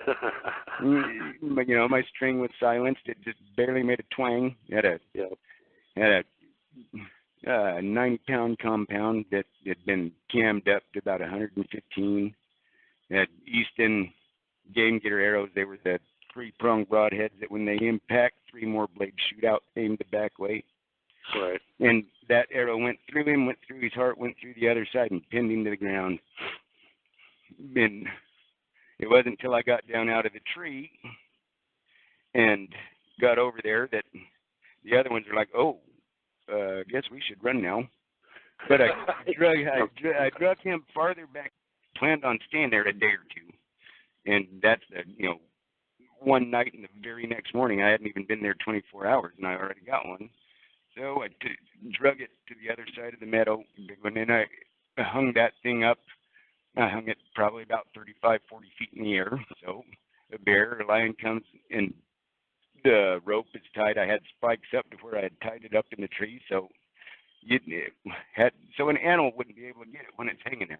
But, my string was silenced. It just barely made a twang. Had a 90-pound compound that had been cammed up to about 115. Had Easton game getter arrows. They were the 3-pronged broadheads that when they impact, 3 more blades shoot out, aimed the back way. Right. And that arrow went through him, went through his heart, went through the other side, and pinned him to the ground. And it wasn't until I got down out of the tree and got over there that the other ones are like, I guess we should run now. But I drug him farther back, planned on staying there a day or two. And that's one night, and the very next morning, I hadn't even been there 24 hours, and I already got one. So I drug it to the other side of the meadow, and then I hung that thing up. I hung it probably about 35, 40 feet in the air. So a bear or lion comes, and the rope is tied. I had spikes up to where I had tied it up in the tree, so an animal wouldn't be able to get it when it's hanging there.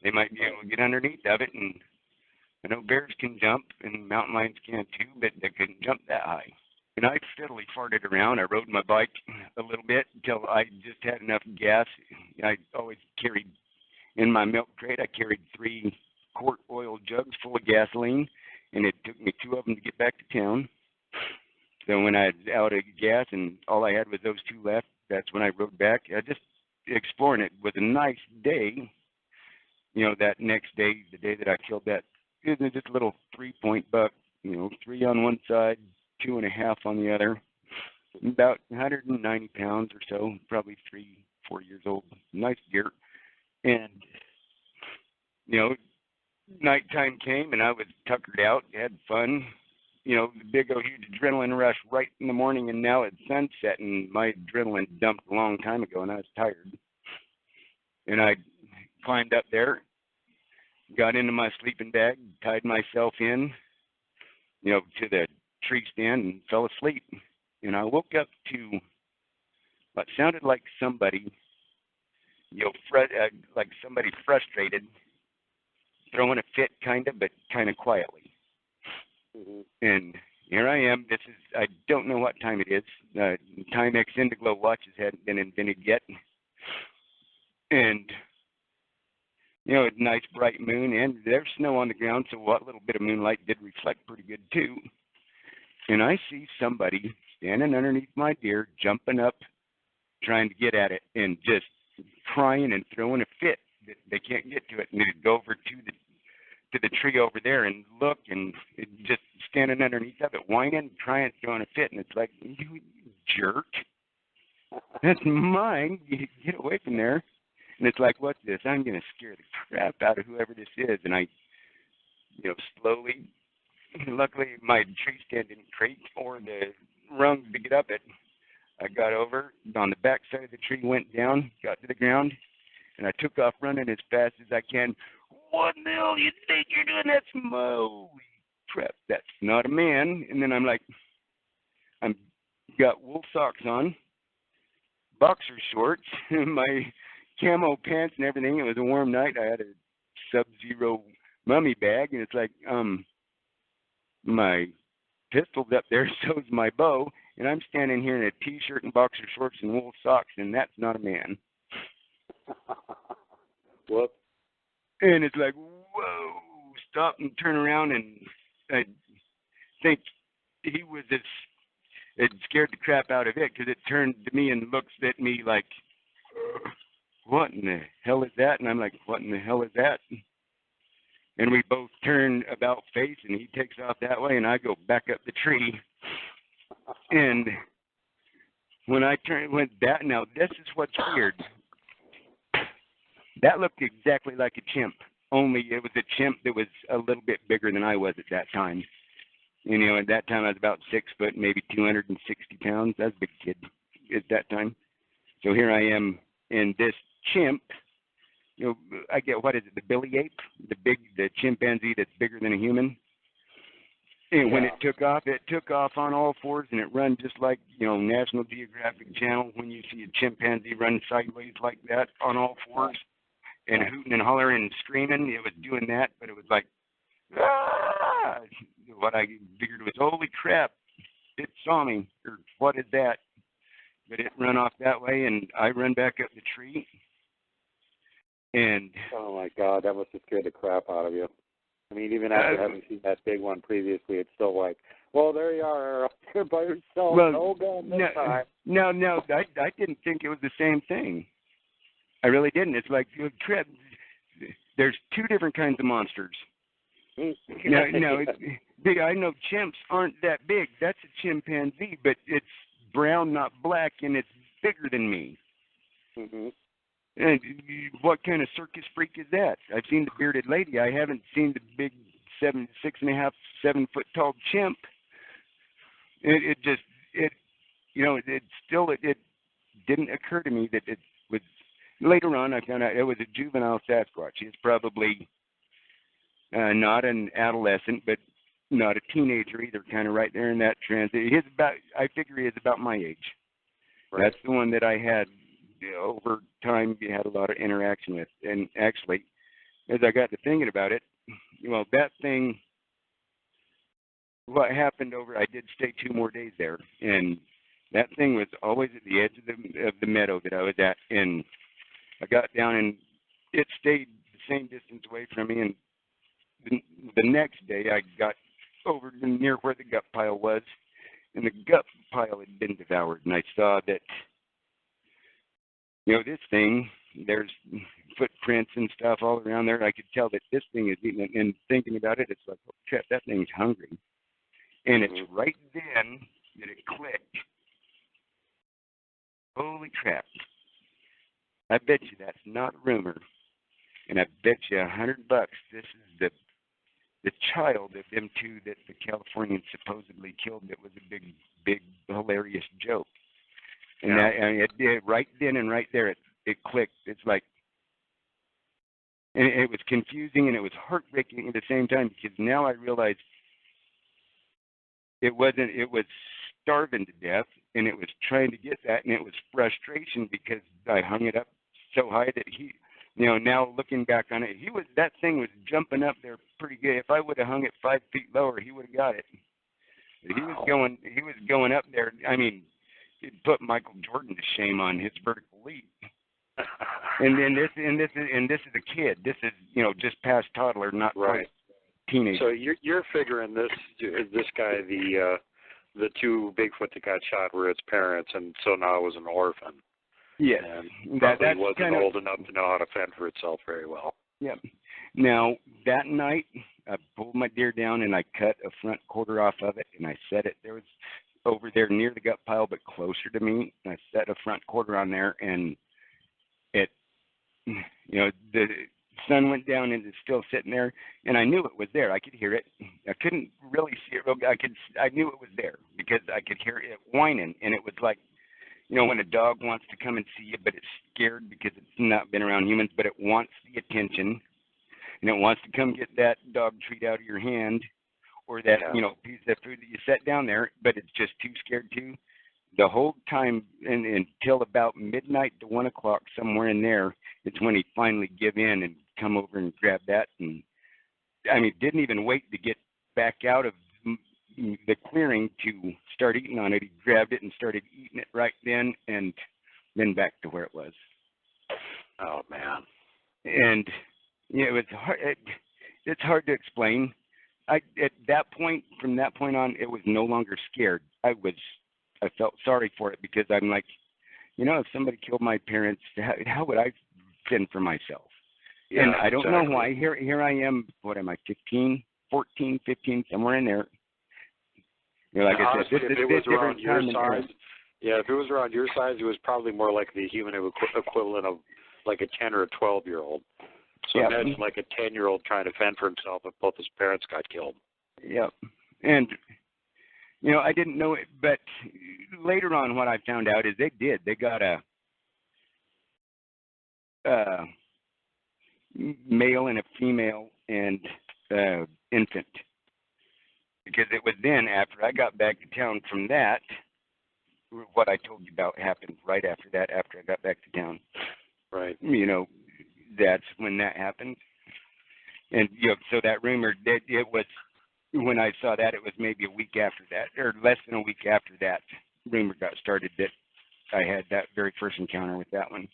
They might be able to get underneath of it and I know bears can jump, and mountain lions can too, but they couldn't jump that high. And I fiddly farted around. I rode my bike a little bit until I just had enough gas. I always carried, in my milk crate, I carried 3 quart oil jugs full of gasoline, and it took me 2 of them to get back to town. So when I was out of gas and all I had was those 2 left, that's when I rode back. I just exploring it. It was a nice day. You know, that next day, the day that I killed that, it was just a little 3-point buck, you know, 3 on one side, 2.5 on the other, about 190 pounds or so, probably 3-4 years old. Nice deer. And, you know, nighttime came and I was tuckered out, had fun. You know, the big old huge adrenaline rush right in the morning, and now it's sunset, and my adrenaline dumped a long time ago, and I was tired. And I climbed up there, got into my sleeping bag, tied myself in, you know, to the tree stand and fell asleep. And I woke up to what sounded like somebody, you know, like somebody frustrated, throwing a fit kind of, but kind of quietly. Mm-hmm. And here I am. I don't know what time it is. Timex Indiglo watches hadn't been invented yet. And, you know, a nice bright moon, and there's snow on the ground, so what little bit of moonlight did reflect pretty good too. And I see somebody standing underneath my deer, jumping up, trying to get at it, and just crying and throwing a fit that they can't get to it. And they'd go over to the tree over there and look, and just standing underneath of it, whining, crying, throwing a fit. And it's like, you jerk. That's mine. You get away from there. And it's like, what's this? I'm going to scare the crap out of whoever this is. And I, you know, slowly, luckily my tree stand didn't creak or the rungs to get up it. I got over on the back side of the tree, went down, got to the ground, and I took off running as fast as I can. What the hell do you think you're doing? That's holy crap. That's not a man. And then I'm like, I'm got wool socks on, boxer shorts, my camo pants and everything. It was a warm night. I had a Sub-Zero mummy bag, and it's like, my pistol's up there, so's my bow, and I'm standing here in a T-shirt and boxer shorts and wool socks, and that's not a man. Whoops. And it's like, whoa, stop and turn around, and I think he was just, it scared the crap out of it, because it turned to me and looks at me like, what in the hell is that? And I'm like, what in the hell is that? And we both turn about face, and he takes off that way, and I go back up the tree. And when I went that, now this is what's weird. That looked exactly like a chimp, only it was a chimp that was a little bit bigger than I was at that time. You know, at that time I was about 6 foot, maybe 260 pounds. I was a big kid at that time. So here I am, and this chimp, you know, I get, what is it, the billy ape? The chimpanzee that's bigger than a human? And when it took off on all fours, and it run just like, you know, National Geographic Channel, when you see a chimpanzee run sideways like that on all fours, and hooting and hollering and screaming. It was doing that, but it was like, ah! What I figured was, holy crap, it saw me, or what is that? But it run off that way, and I run back up the tree. And oh my God, that must have scared the crap out of you. I mean, even after having seen that big one previously, it's still like, well, there you are, up there by yourself. Well, no gun this time. No, I didn't think it was the same thing. I really didn't. It's like, crap, there's 2 different kinds of monsters. No, I know chimps aren't that big. That's a chimpanzee, but it's brown, not black, and it's bigger than me. Mm-hmm. And what kind of circus freak is that? I've seen the bearded lady. I haven't seen the big 6.5, 7 foot tall chimp. It didn't occur to me that it was. Later on, I found out it was a juvenile Sasquatch. He's probably not an adolescent, but not a teenager either. Kind of right there in that transit. I figure he is about my age. Right. That's the one that I had. Over time, we had a lot of interaction with. And actually, as I got to thinking about it, well, that thing, what happened over, I did stay 2 more days there, and that thing was always at the edge of the meadow that I was at, and I got down, and it stayed the same distance away from me, and the next day I got over near where the gut pile was, and the gut pile had been devoured, and I saw that, this thing, there's footprints and stuff all around there. I could tell that this thing is eating it, and thinking about it, it's like, oh, crap, that thing's hungry. And it's right then that it clicked. Holy crap. I bet you that's not rumor. And I bet you $100 this is the child of them 2 that the Californians supposedly killed. That was a big, hilarious joke. And it did right then and right there. It clicked. It's like, and it was confusing and it was heartbreaking at the same time, because now I realized it was starving to death, and it was trying to get that, and it was frustration because I hung it up so high that he, now looking back on it, that thing was jumping up there pretty good. If I would have hung it 5 feet lower, he would have got it. Wow. He was going up there. I mean, it put Michael Jordan to shame on his vertical leap. And this is a kid. This is just past toddler, not right. Teenager. So you're figuring this guy, the 2 Bigfoot that got shot were its parents, and so now it was an orphan. Yes, and probably wasn't old enough to know how to fend for itself very well. Yeah. Now that night, I pulled my deer down and I cut a front quarter off of it, and I set it. There was over there near the gut pile, but closer to me. And I set a front quarter on there, and it, the sun went down and it's still sitting there, and I knew it was there. I could hear it. I couldn't really see it real good. I knew it was there because I could hear it whining, and it was like, when a dog wants to come and see you, but it's scared because it's not been around humans, but it wants the attention, and it wants to come get that dog treat out of your hand, or that piece of food that you set down there, but it's just too scared to. The whole time until about midnight to 1 o'clock, somewhere in there, it's when he finally give in and come over and grab that. And I mean, didn't even wait to get back out of the clearing to start eating on it. He grabbed it and started eating it right then, and then back to where it was. Oh man! And it was hard. It's hard to explain. At that point, from that point on, it was no longer scared. I felt sorry for it, because I'm like, if somebody killed my parents, how would I fend for myself? Yeah, and I don't know why. Here I am, what am I, 14, 15, somewhere in there. Like I said, if it was around your size, if it was around your size, it was probably more like the human equivalent of like a 10 or a 12-year-old. So imagine like a 10-year-old trying to fend for himself if both his parents got killed. Yep. And, I didn't know it, but later on what I found out is they did. They got a male and a female and infant. Because it was then, after I got back to town from that, what I told you about happened right after that, after I got back to town. Right. That's when that happened. And, so that rumor, that it was, when I saw that, it was maybe a week after that, or less than a week after that rumor got started that I had that very first encounter with that one.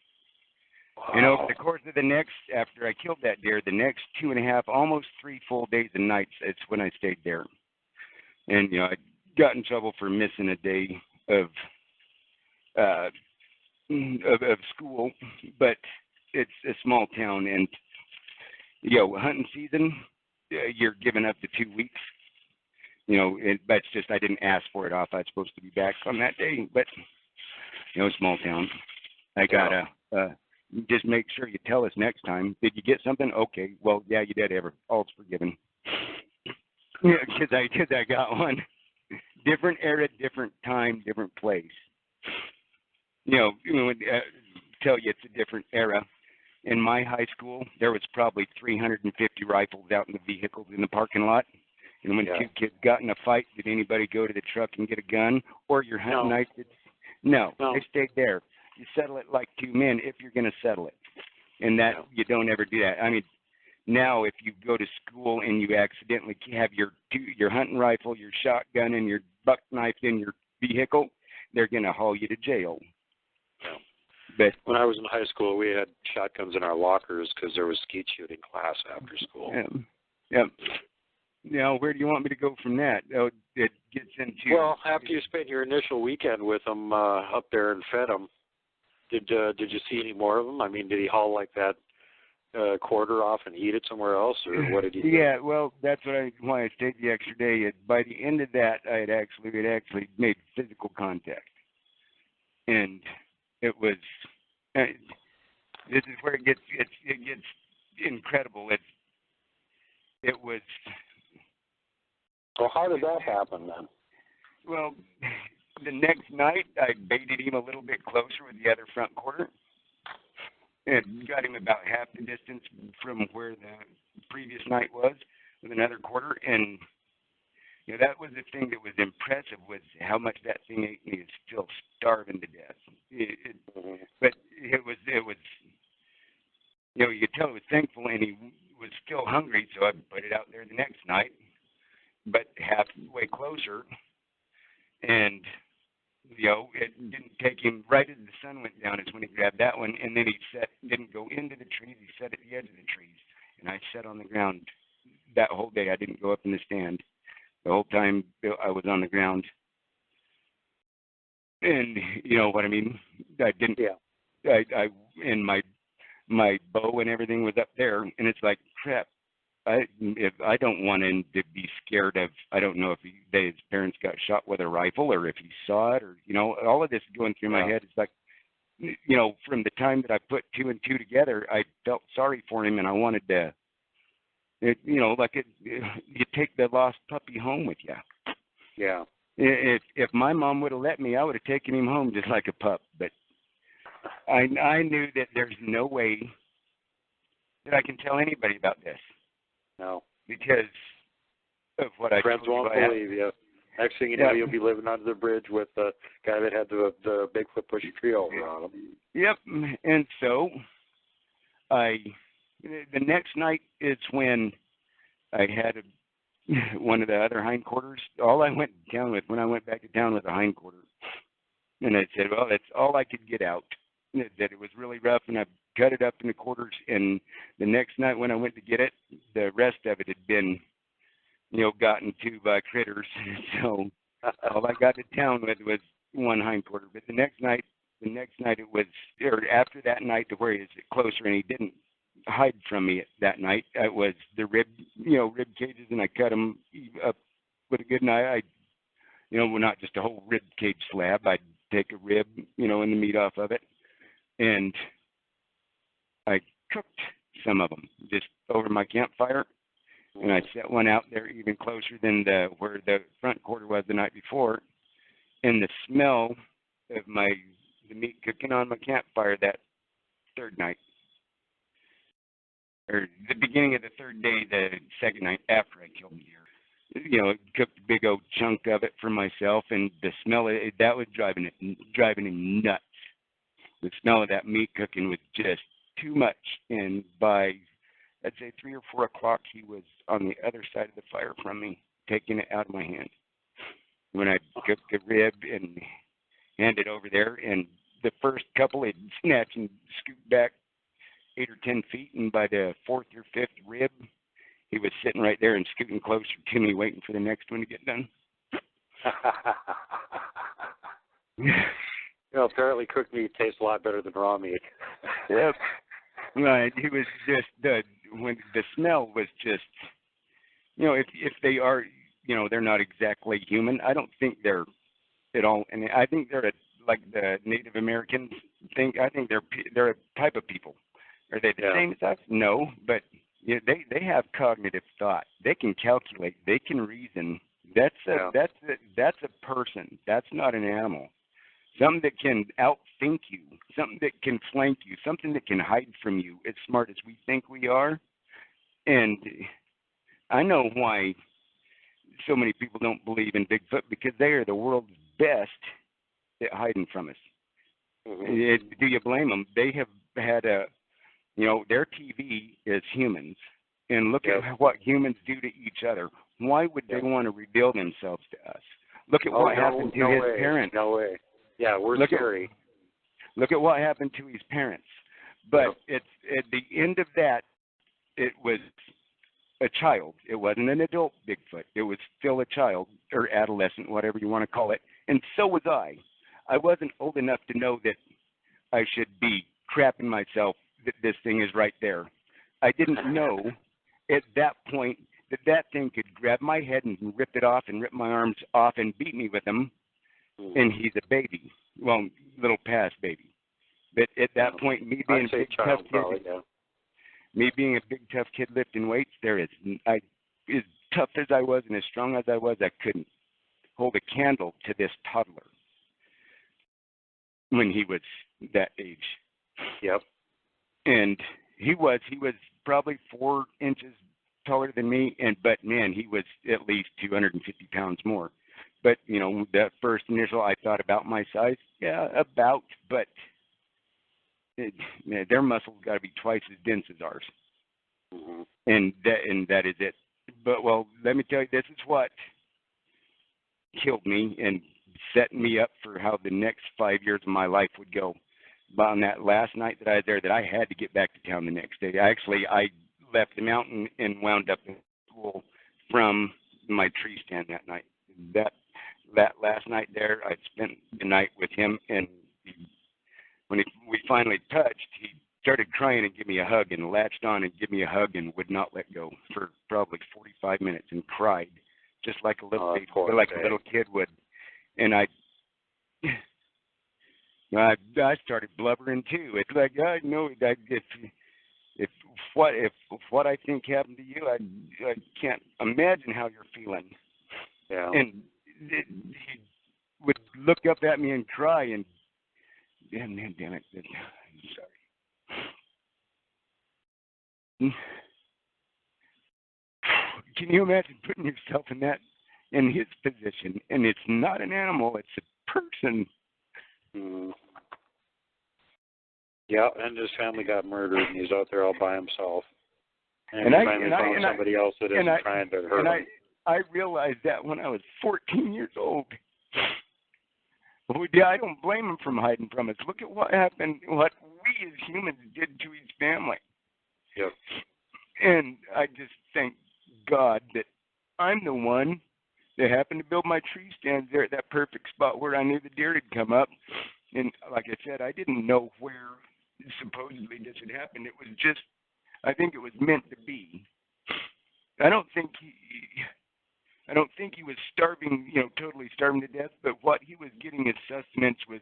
Wow. And over the course of the next, after I killed that deer, the next 2.5, almost 3 full days and nights, it's when I stayed there. And, I got in trouble for missing a day of school, but it's a small town, and, hunting season, you're given up to 2 weeks. That's just, I didn't ask for it off. I was supposed to be back on that day, but, small town. I gotta just make sure you tell us next time. Did you get something? Okay, well, yeah, you did. All's forgiven. Yeah, because I got one. Different era, different time, different place. Tell you it's a different era. In my high school, there was probably 350 rifles out in the vehicles in the parking lot. And when 2 kids got in a fight, did anybody go to the truck and get a gun? Or your hunting knife? No, they stayed there. You settle it like 2 men if you're going to settle it. And that you don't ever do that. I mean, Now, if you go to school and you accidentally have your hunting rifle, your shotgun, and your buck knife in your vehicle, they're going to haul you to jail. Yeah. But when I was in high school, we had shotguns in our lockers because there was skeet shooting class after school. Yeah. Now, where do you want me to go from that? Oh, it gets into... Well, after you spent your initial weekend with them up there and fed them, did you see any more of them? I mean, did he haul like that quarter off and eat it somewhere else, or what did he do? Yeah, well, that's why I stayed the extra day. By the end of that, we had actually made physical contact, and it was. This is where it gets incredible. It was. Well, how did that happen then? Well, the next night I baited him a little bit closer with the other front quarter. And got him about half the distance from where the previous night was with another quarter. And, that was the thing that was impressive, was how much that thing ate me. It's still starving to death. But it was, you could tell it was thankful, and he was still hungry, so I put it out there the next night, but halfway closer. And it didn't take him right as the sun went down is when he grabbed that one, and then he didn't go into the trees. He sat at the edge of the trees, and I sat on the ground that whole day. I didn't go up in the stand. The whole time I was on the ground, and you know what I mean. I didn't. Yeah. And my bow and everything was up there, and it's like crap. If I don't want him to be scared of, I don't know if his parents got shot with a rifle or if he saw it, or all of this going through my head. It's like, from the time that I put two and two together, I felt sorry for him, and I wanted to, you take the lost puppy home with you. Yeah. If my mom would have let me, I would have taken him home just like a pup. But I knew that there's no way that I can tell anybody about this. No. Because of what I friends won't believe you. Next thing you know, you'll be living under the bridge with the guy that had the Bigfoot push a tree over on him. Yep. And so the next night is when I had one of the other hindquarters. All I went to town with, when I went back to town, was a hindquarter. And I said, well, that's all I could get out. That it was really rough, and I cut it up into quarters. And the next night when I went to get it, the rest of it had been, gotten to by critters. So all I got to town with was one hindquarter. But the next night it was, or after that night to where he was closer and he didn't hide from me that night, it was the rib cages, and I cut them up with a good knife. Well, not just a whole rib cage slab. I'd take a rib, and the meat off of it. And I cooked some of them just over my campfire, and I set one out there even closer than where the front quarter was the night before. And the smell of the meat cooking on my campfire that third night, or the beginning of the third day, the second night after I killed the deer, cooked a big old chunk of it for myself, and the smell of it, that was driving him nuts. The smell of that meat cooking was just too much, and by, I'd say 3 or 4 o'clock, he was on the other side of the fire from me, taking it out of my hand. When I cooked the rib and handed it over there, and the first couple, he'd snatch and scoot back 8 or 10 feet, and by the 4th or 5th rib, he was sitting right there and scooting closer to me, waiting for the next one to get done. Apparently cooked meat tastes a lot better than raw meat. Yep. Right. He was just when the smell was just, if they are, they're not exactly human. I don't think they're at all, and I think they're like the Native Americans think. I think they're a type of people. Are they the same as us? No, but they have cognitive thought. They can calculate. They can reason. That's a person. That's not an animal. Something that can outthink you, something that can flank you, something that can hide from you, as smart as we think we are. And I know why so many people don't believe in Bigfoot, because they are the world's best at hiding from us. Mm-hmm. Do you blame them? They have had their TV is humans, And look at what humans do to each other. Why would they want to reveal themselves to us? Look at what happened to his parents. No way. Yeah, we're scary. Look at what happened to his parents. But it's at the end of that, it was a child. It wasn't an adult Bigfoot. It was still a child or adolescent, whatever you want to call it. And so was I. I wasn't old enough to know that I should be crapping myself that this thing is right there. I didn't know at that point that thing could grab my head and rip it off and rip my arms off and beat me with them. And he's a baby. Well, little past baby. But at that point, me being a big tough kid, me being a big tough kid lifting weights, as tough as I was and as strong as I was, I couldn't hold a candle to this toddler when he was that age. Yep. And he was probably 4 inches taller than me, but man, he was at least 250 pounds more. But, that first initial, I thought about my size. Yeah, about, but their muscles got to be twice as dense as ours. Mm-hmm. And that is it. But, well, let me tell you, this is what killed me and set me up for how the next 5 years of my life would go. But on that last night that I was there, that I had to get back to town the next day. I left the mountain and wound up in school from my tree stand that night. That last night there, I spent the night with him, and when we finally touched, he started crying and gave me a hug and latched on and gave me a hug and would not let go for probably 45 minutes and cried just like a little baby, like a little kid would. And I started blubbering too. It's like, I know that if what I think happened to you, I can't imagine how you're feeling. Yeah. And he would look up at me and cry, and damn it, I'm sorry. Can you imagine putting yourself in his position? And it's not an animal; it's a person. Mm. Yeah, and his family got murdered, and he's out there all by himself. And he finally found somebody else that isn't trying to hurt him. I realized that when I was 14 years old. I don't blame him for hiding from us. Look at what happened, what we as humans did to his family. Yep. And I just thank God that I'm the one that happened to build my tree stands there at that perfect spot where I knew the deer had come up. And like I said, I didn't know where supposedly this had happened. It was just, I think it was meant to be. I don't think he was starving, totally starving to death, but what he was getting as sustenance was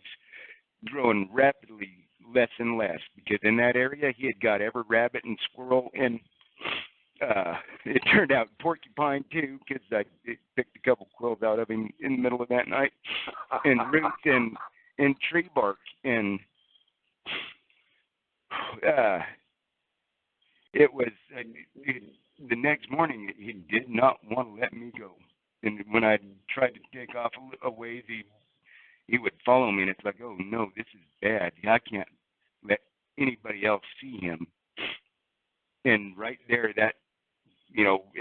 growing rapidly less and less, because in that area he had got every rabbit and squirrel, and it turned out porcupine too, because I picked a couple quills out of him in the middle of that night, and roots and tree bark, and it was the next morning he did not want to let me go. And when I tried to take off a ways, he would follow me, and it's like, oh no, this is bad. I can't let anybody else see him. And right there, that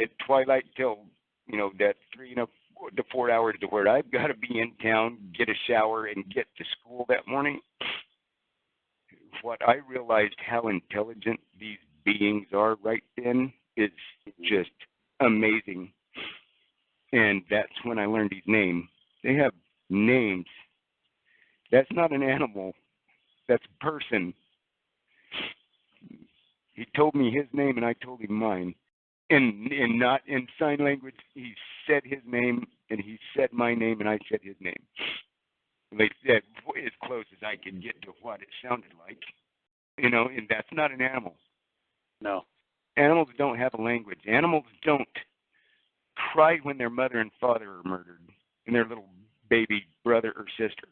at twilight till that 3 to 4 hours to where I've got to be in town, get a shower, and get to school that morning. What I realized how intelligent these beings are right then is just amazing. And that's when I learned his name. They have names. That's not an animal. That's a person. He told me his name, and I told him mine. And not in sign language, he said his name, and he said my name, and I said his name. They said as close as I could get to what it sounded like. And that's not an animal. No. Animals don't have a language. Animals don't cry when their mother and father are murdered and their little baby brother or sister.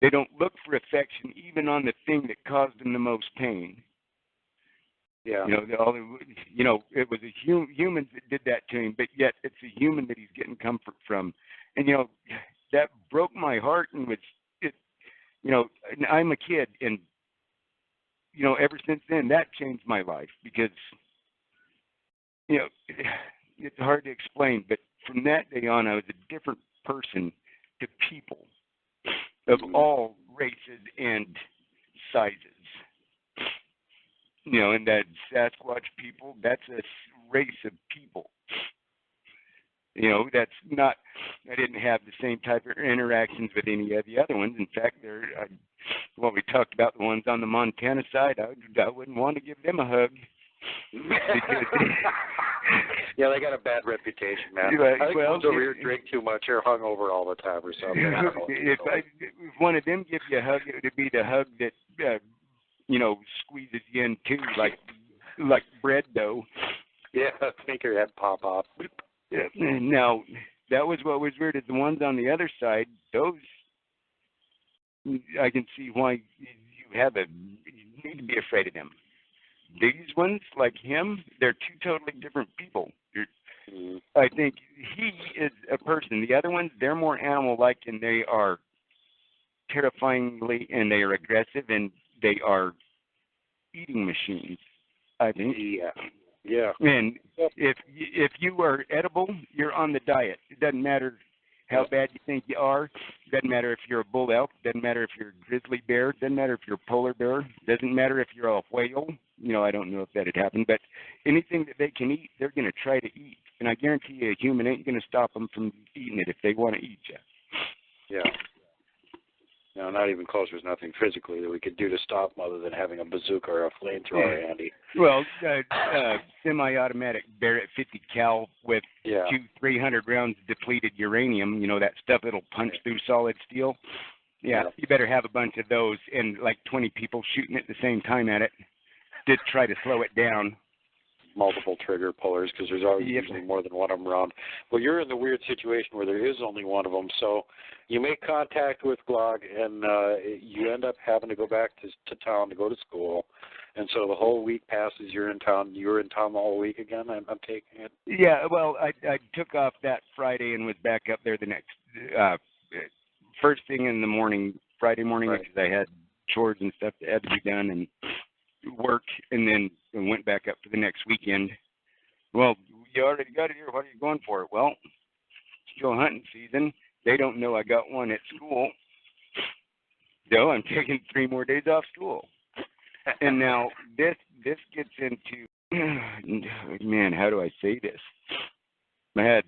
They don't look for affection even on the thing that caused them the most pain. Yeah. It was a human that did that to him, but yet it's a human that he's getting comfort from. And, that broke my heart, and I'm a kid, and ever since then, that changed my life because, it's hard to explain, but from that day on, I was a different person to people of all races and sizes. And that Sasquatch people, that's a race of people. That's not, I didn't have the same type of interactions with any of the other ones. In fact, we talked about the ones on the Montana side, I wouldn't want to give them a hug. Yeah, they got a bad reputation, man. I think ones over here drink too much or hungover all the time or something. If one of them give you a hug, it would be the hug that, squeezes you in too, like bread dough. Yeah, make your head pop off. Now, that was what was weird. Is the ones on the other side, those, I can see why you need to be afraid of them. These ones, like him, they're two totally different people. I think he is a person. The other ones, they're more animal-like, and they are terrifyingly, and they are aggressive, and they are eating machines, I think. Yeah. And if you are edible, you're on the diet. It doesn't matter how bad you think you are. It doesn't matter if you're a bull elk. It doesn't matter if you're a grizzly bear. It doesn't matter if you're a polar bear. It doesn't matter if you're a whale. I don't know if that had happened, but anything that they can eat, they're going to try to eat. And I guarantee you a human ain't going to stop them from eating it if they want to eat you. Yeah. No, not even close. There's nothing physically that we could do to stop them other than having a bazooka or a flamethrower handy. Well, semi-automatic Barrett 50 cal with 300 rounds of depleted uranium, that stuff that'll punch through solid steel. Yeah, you better have a bunch of those and like 20 people shooting at the same time at it to try to slow it down. Multiple trigger pullers because there's always usually more than one of them around. Well, you're in the weird situation where there is only one of them, so you make contact with Glagg, and you end up having to go back to town to go to school, and so the whole week passes. You're in town. You were in town the whole week again. I'm taking it. Yeah, well, I took off that Friday and was back up there the next first thing in the morning, Friday morning, because I had chores and stuff that had to be done and work, and then went back up for the next weekend. Well, you already got it here. What are you going for? Well, still hunting season. They don't know I got one at school. So I'm taking 3 more days off school. And now this gets into, man, how do I say this? I had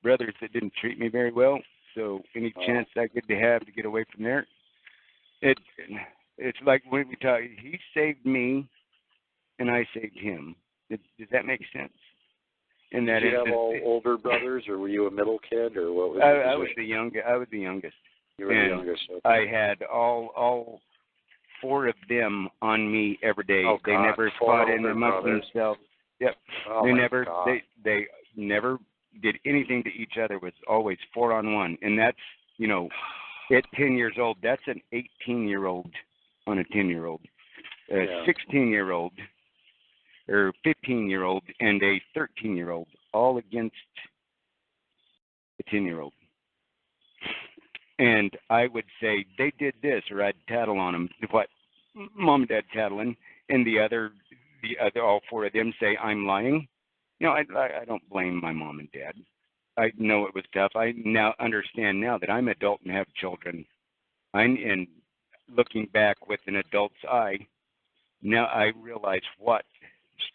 brothers that didn't treat me very well, so any chance I could have to get away from there, it's like when we talk, he saved me, and I saved him. Does that make sense? And that did you have all older brothers, or were you a middle kid, or what was? I was the youngest. I was the youngest. You were the youngest. Okay. I had all 4 of them on me every day. Oh, they God, never fought in amongst themselves. Yep. Oh, they never did anything to each other. It was always 4-on-1, and that's at 10 years old, that's an 18-year-old on a 10-year-old, a 16-year-old, or 15-year-old, and a 13-year-old, all against a 10-year-old. And I would say they did this, or I'd tattle on them. What mom and dad tattling, and the other, all 4 of them say I'm lying. I don't blame my mom and dad. I know it was tough. I now understand now that I'm adult and have children. And looking back with an adult's eye, now I realize what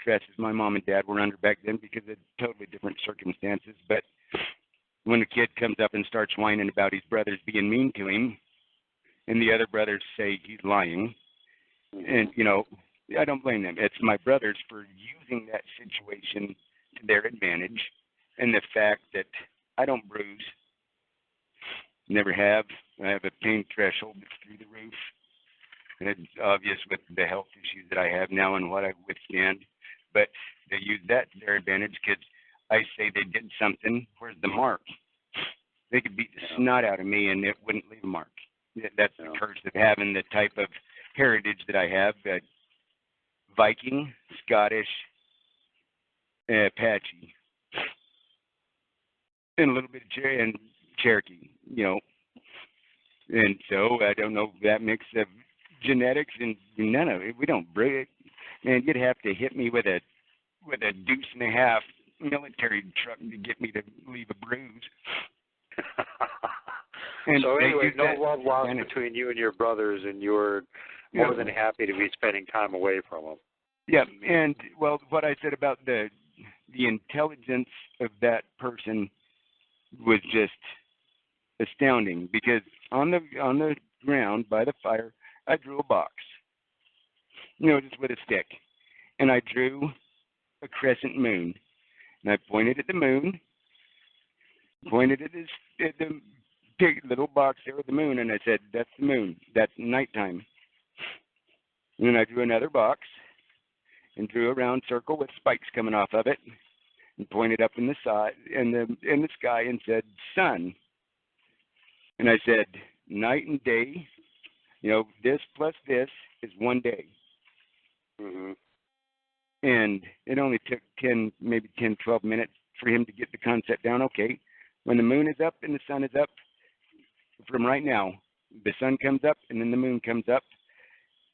stresses my mom and dad were under back then because of totally different circumstances. But when a kid comes up and starts whining about his brothers being mean to him, and the other brothers say he's lying, and, I don't blame them. It's my brothers for using that situation to their advantage, and the fact that I don't bruise, never have. I have a pain threshold through the roof. And it's obvious with the health issues that I have now and what I withstand. But they use that to their advantage because I say they did something. Where's the mark? They could beat the snot out of me and it wouldn't leave a mark. That's the curse of having the type of heritage that I have. Viking, Scottish, Apache, and a little bit of Cherokee, And so I don't know, that mix of genetics and none of it. We don't breed it. Man, you'd have to hit me with a deuce and a half military truck to get me to leave a bruise. And so anyway, no love lost between you and your brothers, and you're more than happy to be spending time away from them. Yeah, and well, what I said about the intelligence of that person was just astounding, because on the ground by the fire, I drew a box, just with a stick, and I drew a crescent moon, and I pointed at the moon, pointed at the big little box there with the moon, and I said, "That's the moon. That's nighttime." And then I drew another box and drew a round circle with spikes coming off of it, and pointed up in the side in the sky and said, "Sun." And I said, "Night and day, this plus this is one day." Mm-hmm. And it only took 12 minutes for him to get the concept down. Okay, when the moon is up and the sun is up, from right now, the sun comes up and then the moon comes up,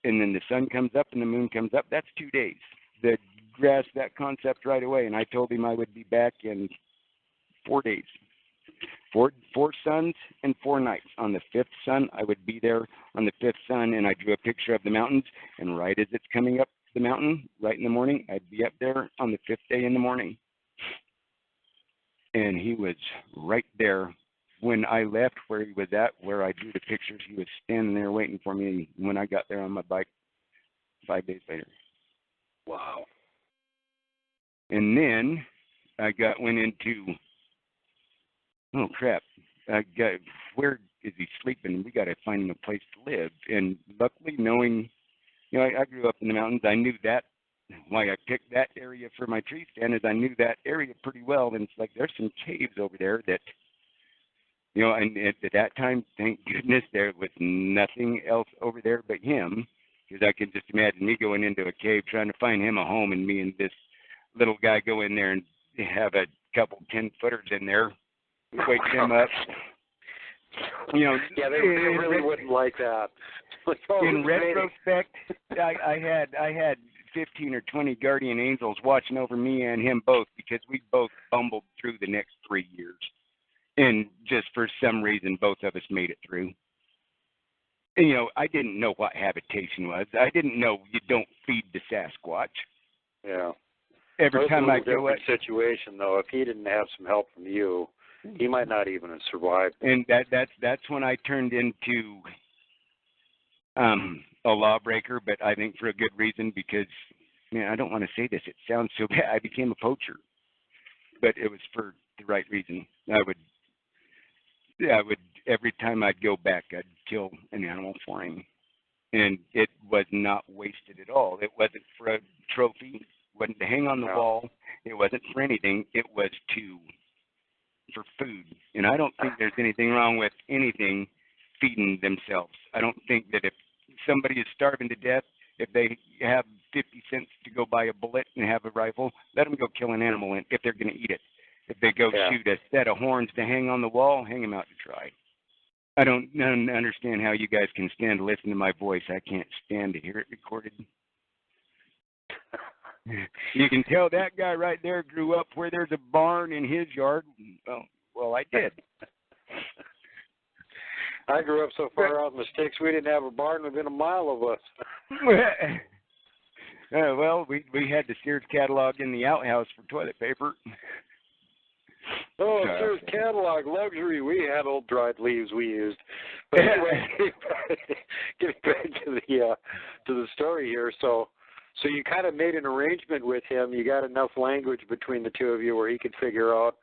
and then the sun comes up and the moon comes up. That's 2 days. They grasped that concept right away, and I told him I would be back in 4 days. Four suns and 4 nights. On the 5th sun, I would be there on the 5th sun, and I drew a picture of the mountains, and right as it's coming up the mountain, right in the morning, I'd be up there on the 5th day in the morning. And he was right there. When I left where he was at, where I drew the pictures, he was standing there waiting for me when I got there on my bike 5 days later. Wow. And then I went into, oh crap, where is he sleeping? We got to find him a place to live. And luckily, knowing, I grew up in the mountains, I knew that. Why I picked that area for my tree stand is I knew that area pretty well. And it's like there's some caves over there that, and at that time, thank goodness, there was nothing else over there but him, because I could just imagine me going into a cave trying to find him a home, and me and this little guy go in there and have a couple 10-footers in there, wake them up. Yeah, they really wouldn't like that. In retrospect, I had 15 or 20 guardian angels watching over me and him both, because we both bumbled through the next 3 years. And just for some reason, both of us made it through. And, I didn't know what habitation was. I didn't know you don't feed the Sasquatch. Yeah. Every time I go up, situation though, if he didn't have some help from you, he might not even have survived. And that's when I turned into a lawbreaker, but I think for a good reason, because, man, I don't want to say this. It sounds so bad. I became a poacher, but it was for the right reason. I would every time I'd go back, I'd kill an animal for him, and it was not wasted at all. It wasn't for a trophy. It wasn't to hang on the wall. It wasn't for anything. It was for food. And I don't think there's anything wrong with anything feeding themselves. I don't think that if somebody is starving to death, if they have 50 cents to go buy a bullet and have a rifle, let them go kill an animal if they're going to eat it. If they go shoot a set of horns to hang on the wall, hang them out to dry. I don't understand how you guys can stand to listen to my voice. I can't stand to hear it recorded. You can tell that guy right there grew up where there's a barn in his yard. Oh, well, I did. I grew up so far out in the sticks, we didn't have a barn within a mile of us. Well, we had the Sears catalog in the outhouse for toilet paper. Oh, Sears catalog, luxury. We had old dried leaves we used. But anyway, getting back to the story here. So you kind of made an arrangement with him. You got enough language between the two of you where he could figure out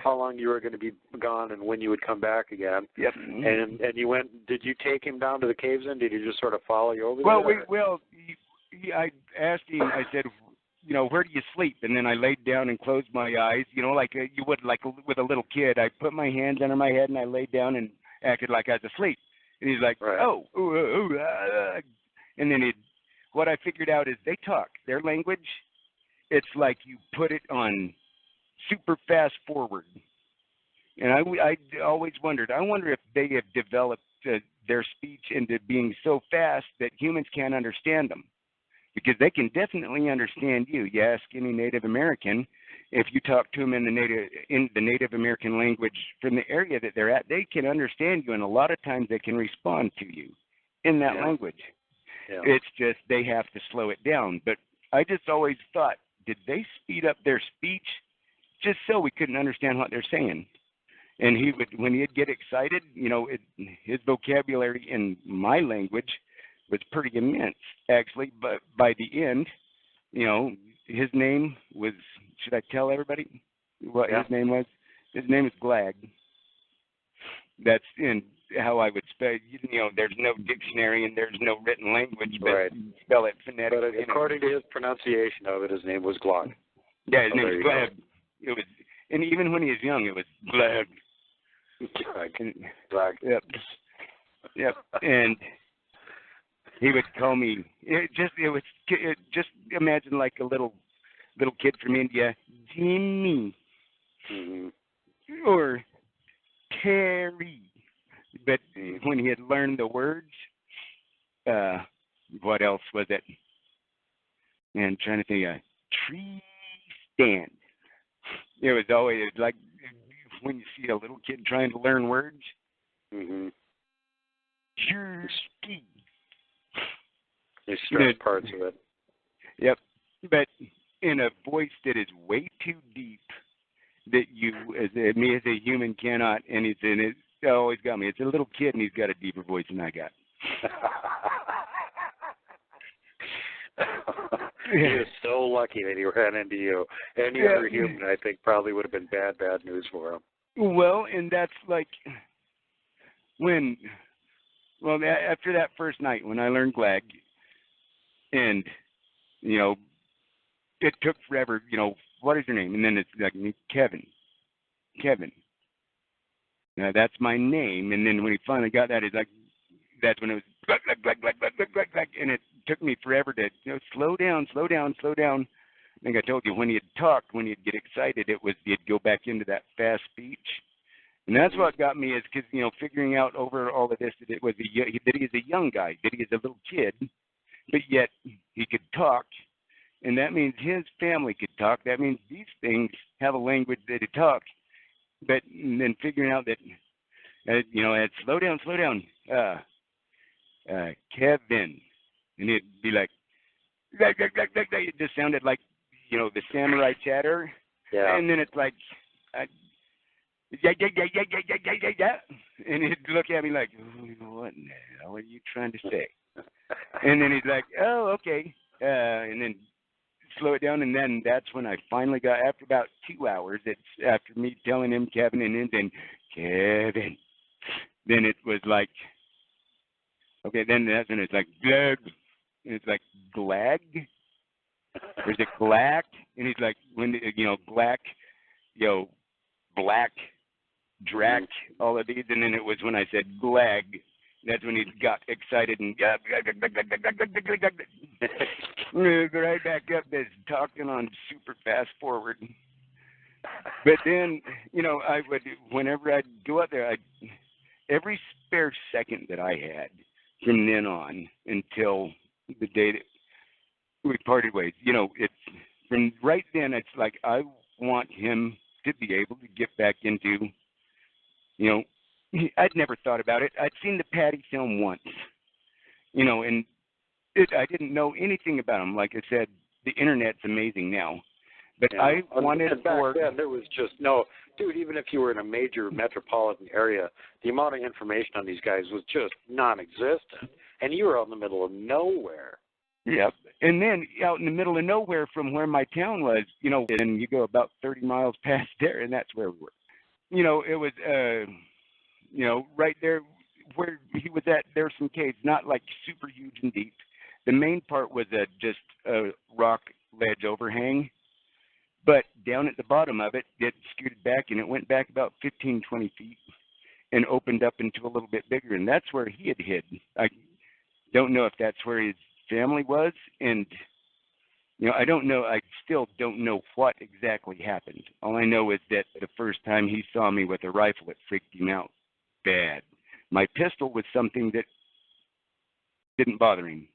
how long you were going to be gone and when you would come back again. Yep. And you went. Did you take him down to the caves? And did he just sort of follow you over there? I asked him. I said, where do you sleep? And then I laid down and closed my eyes, like you would, like with a little kid. I put my hands under my head and I laid down and acted like I was asleep. And he's like, and then what I figured out is they talk. Their language, it's like you put it on super fast forward. And I always wondered, I wonder if they have developed their speech into being so fast that humans can't understand them. Because they can definitely understand you. You ask any Native American, if you talk to them in the Native American language from the area that they're at, they can understand you, and a lot of times they can respond to you in that language. Yeah. It's just they have to slow it down. But I just always thought, did they speed up their speech just so we couldn't understand what they're saying? And he would, when he'd get excited, his vocabulary in my language was pretty immense, actually. But by the end, his name was, should I tell everybody what his name was? His name is Glagg. That's in how I would spell, there's no dictionary and there's no written language, but spell it phonetically. But according to his pronunciation of it, his name was Glagg. Yeah, his name was Glagg. It was, and even when he was young, it was Glagg. Glagg. Yep. And he would call me. Just imagine like a little kid from India, Jimmy, or Terry. But when he had learned the words, what else was it? And I'm trying to think. Tree stand. It was always like when you see a little kid trying to learn words. Your ski. You stress parts of it. Yep. But in a voice that is way too deep that me as a human cannot, and it always got me. It's a little kid and he's got a deeper voice than I got. He was so lucky that he ran into you. Any other human, I think, probably would have been bad news for him. Well, and that's like after that first night when I learned Glagg, and, it took forever, what is your name? And then it's like, Kevin. Now, that's my name. And then when he finally got that, it's like, that's when it was, Glagg, and it took me forever to, slow down. I think I told you, when he'd talk, when he'd get excited, he'd go back into that fast speech. And that's what got me is because, figuring out over all of this that that he is a young guy, that he is a little kid, but yet he could talk, and that means his family could talk. That means these things have a language that they talk. But then figuring out that, slow down, Kevin, and it'd be like, it just sounded like, the samurai chatter. Yeah. And then it's like, yeah. And he'd look at me like, what in the hell are you trying to say? And then he's like, oh, okay. And then slow it down. And then that's when I finally got, after about 2 hours, it's after me telling him Kevin and then Kevin. Then it was like, okay, then that's when it's like, Glagg. And it's like, Glagg? There's a Glagg? And he's like, black, black, Drac, all of these. And then it was when I said Glagg. That's when he got excited and right back up this talking on super fast forward. But then, I would, whenever I'd go out there, every spare second that I had from then on until the day that we parted ways, it's from right then, it's like I want him to be able to get back into, I'd never thought about it. I'd seen the Patty film once, and I didn't know anything about him. Like I said, the internet's amazing now. But I wanted back then, there was just no, dude, even if you were in a major metropolitan area, the amount of information on these guys was just non-existent. And you were out in the middle of nowhere. Yep. And then out in the middle of nowhere from where my town was, and you go about 30 miles past there, and that's where we were. It was, right there where he was at, there were some caves, not like super huge and deep. The main part was just a rock ledge overhang. But down at the bottom of it, it scooted back, and it went back about 15, 20 feet and opened up into a little bit bigger. And that's where he had hid. I don't know if that's where his family was. And, I don't know. I still don't know what exactly happened. All I know is that the first time he saw me with a rifle, it freaked him out bad. My pistol was something that didn't bother him.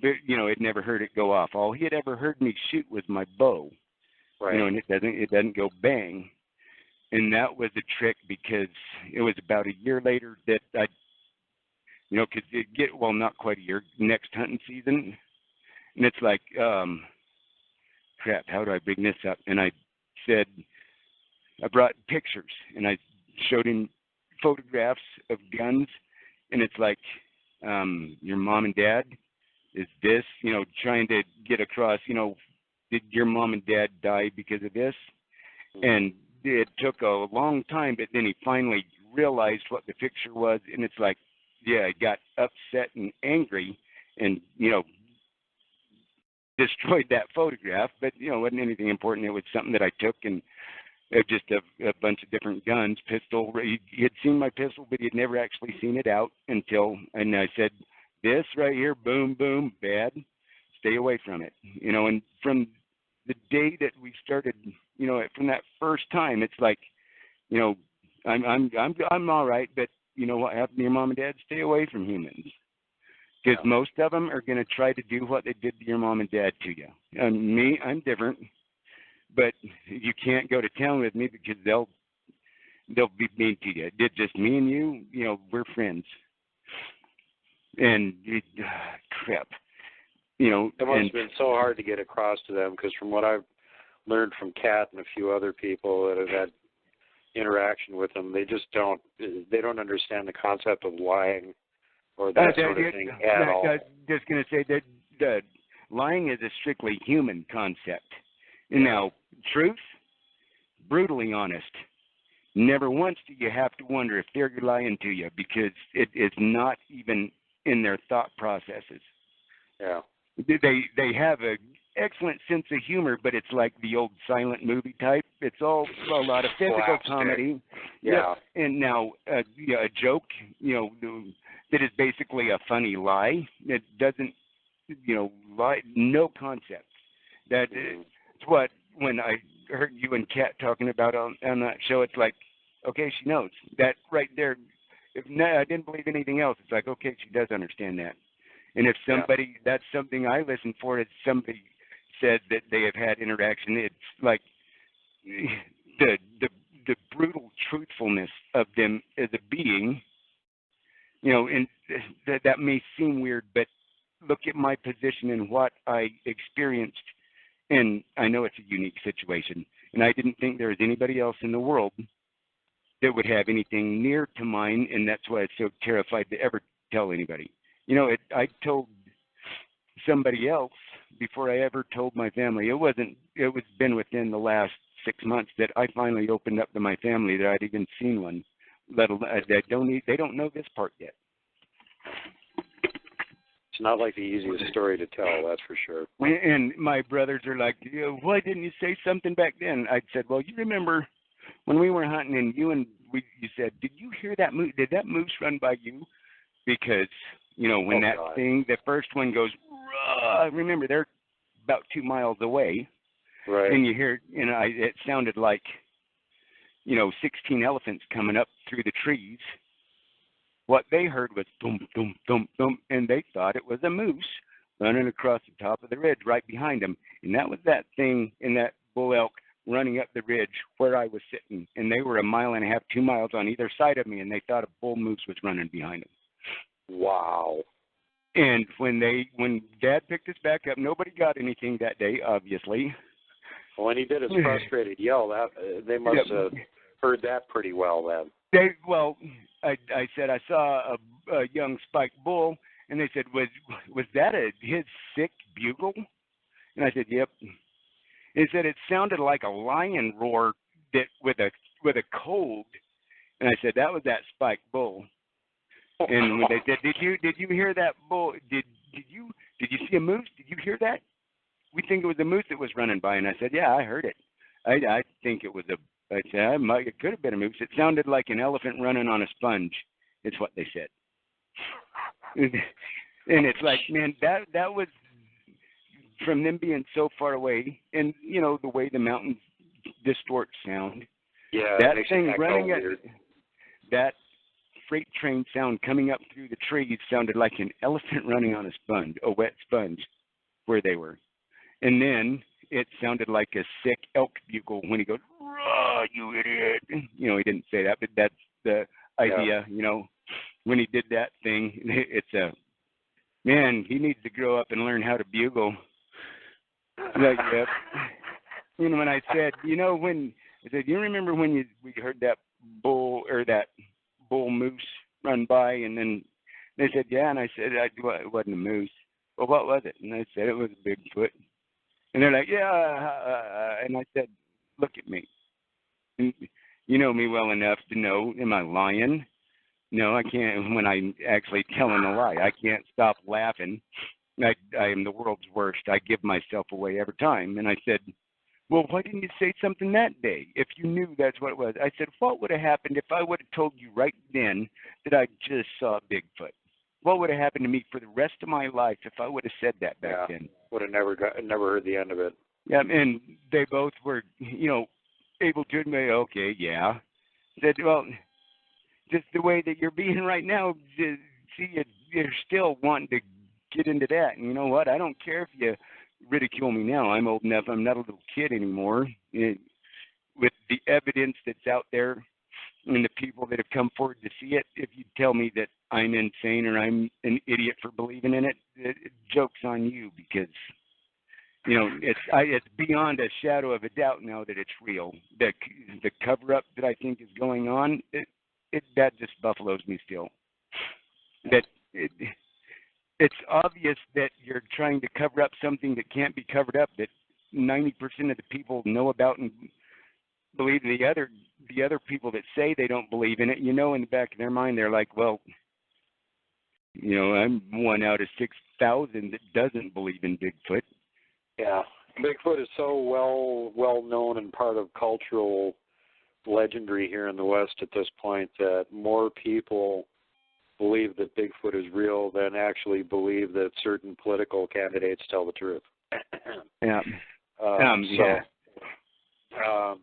But, I'd never heard it go off. All he had ever heard me shoot was my bow. Right. And it doesn't go bang. And that was a trick because it was about a year later that I, because not quite a year, next hunting season. And it's like, crap, how do I bring this up? And I said, I brought pictures and I showed him photographs of guns. And it's like, your mom and dad is this, trying to get across, did your mom and dad die because of this? And it took a long time, but then he finally realized what the picture was. And it's like, yeah, I got upset and angry and, destroyed that photograph. But, it wasn't anything important. It was something that I took and just a bunch of different guns, pistol. He had seen my pistol, but he had never actually seen it out and I said, this right here, boom, boom, bad. Stay away from it. And from the day that we started, from that first time, it's like, I'm all right, but what happened to your mom and dad? Stay away from humans. Because most of them are going to try to do what they did to your mom and dad to you. Me, I'm different, but you can't go to town with me because they'll be mean to you. It's just me and you, we're friends. And crap, It must have been so hard to get across to them because from what I've learned from Kat and a few other people that have had interaction with them, they just don't understand the concept of lying or that sort of thing at all. I was just going to say that lying is a strictly human concept. And now, truth, brutally honest. Never once do you have to wonder if they're lying to you because it is not even in their thought processes. Yeah. They have an excellent sense of humor, but it's like the old silent movie type. It's all a lot of physical comedy. Yeah. And now a joke, that is basically a funny lie. It doesn't, lie, no concept. That's what, when I heard you and Kat talking about on that show, it's like, okay, she knows. That right there, I didn't believe anything else. It's like, okay, she does understand that. And if somebody, that's something I listen for, if somebody said that they have had interaction, it's like the brutal truthfulness of them as a being, and that may seem weird, but look at my position and what I experienced, and I know it's a unique situation, and I didn't think there was anybody else in the world that would have anything near to mine, and that's why I'm so terrified to ever tell anybody. I told somebody else before I ever told my family. It was been within the last 6 months that I finally opened up to my family that I'd even seen one. Let alone they don't know this part yet. It's not like the easiest story to tell, that's for sure. And my brothers are like, why didn't you say something back then? I said, well, you remember when we were hunting and you said, did you hear that moose? Did that moose run by you? Because, when thing, the first one goes, remember, they're about 2 miles away. Right. And you hear, it sounded like, 16 elephants coming up through the trees. What they heard was thump, thump, thump, thump, and they thought it was a moose running across the top of the ridge right behind them. And that was that thing in that bull elk running up the ridge where I was sitting. And they were 1.5 miles, 2 miles on either side of me, and they thought a bull moose was running behind them. Wow. And when Dad picked us back up, nobody got anything that day, obviously. Well, when he did his frustrated yell, they must have heard that pretty well then. I said I saw a young spiked bull, and they said, was that his sick bugle? And I said, yep. They said it sounded like a lion roar that with a cold. And I said, that was that spiked bull. And when they said, did you hear that bull? Did you see a moose? Did you hear that? We think it was a moose that was running by. And I said, yeah, I heard it. I think it was it could have been a moose. It sounded like an elephant running on a sponge. It's what they said. And it's like, man, that was from them being so far away, and you know the way the mountains distort sound. Yeah, that makes thing it running at weird. that freight train sound coming up through the trees sounded like an elephant running on a wet sponge, where they were. And then it sounded like a sick elk bugle when he goes, "Rah, you idiot!" You know, he didn't say that, but that's the idea. You know, when he did that thing, it's a man. He needs to grow up and learn how to bugle. Like, yep. You know, when I said, you know, when I said, you remember when we heard that bull moose run by, and then they said, yeah, and I said, it wasn't a moose. Well, what was it? And I said, it was a Bigfoot. And they're like, yeah, and I said, look at me. And you know me well enough to know, am I lying? No, I can't. When I'm actually telling a lie, I can't stop laughing. I am the world's worst. I give myself away every time. And I said, well, why didn't you say something that day if you knew that's what it was? I said, what would have happened if I would have told you right then that I just saw Bigfoot? What would have happened to me for the rest of my life if I would have said that back then? Would have never heard the end of it. Yeah, and they both were, you know, able to admit, okay, yeah. Said, well, just the way that you're being right now, see, you're still wanting to get into that. And you know what? I don't care if you ridicule me now. I'm old enough. I'm not a little kid anymore. With the evidence that's out there and the people that have come forward to see it, if you tell me that I'm insane or I'm an idiot for believing in it, joke's on you, because you know it's beyond a shadow of a doubt now that it's real. The cover-up that I think is going on, that just buffaloes me still. That it's obvious that you're trying to cover up something that can't be covered up, that 90% of the people know about and believe. The other people that say they don't believe in it, you know, in the back of their mind, they're like, well, you know, I'm 1 out of 6,000 that doesn't believe in Bigfoot. Yeah, Bigfoot is so well known and part of cultural legendary here in the West at this point that more people believe that Bigfoot is real than actually believe that certain political candidates tell the truth. Yeah.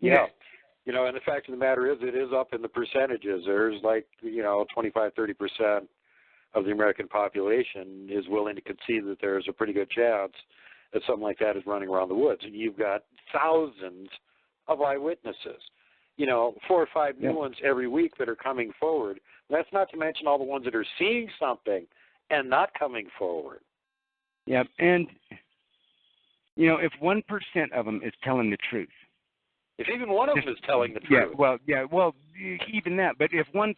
Yeah. You know, and the fact of the matter is, it is up in the percentages. There's like, you know, 25-30% of the American population is willing to concede that there's a pretty good chance that something like that is running around the woods. And you've got thousands of eyewitnesses. You know, 4 or 5 new ones every week that are coming forward. That's not to mention all the ones that are seeing something and not coming forward. Yeah, and, you know, if 1% of them is telling the truth. If even one of them is telling the truth. Well, even that. But if 1%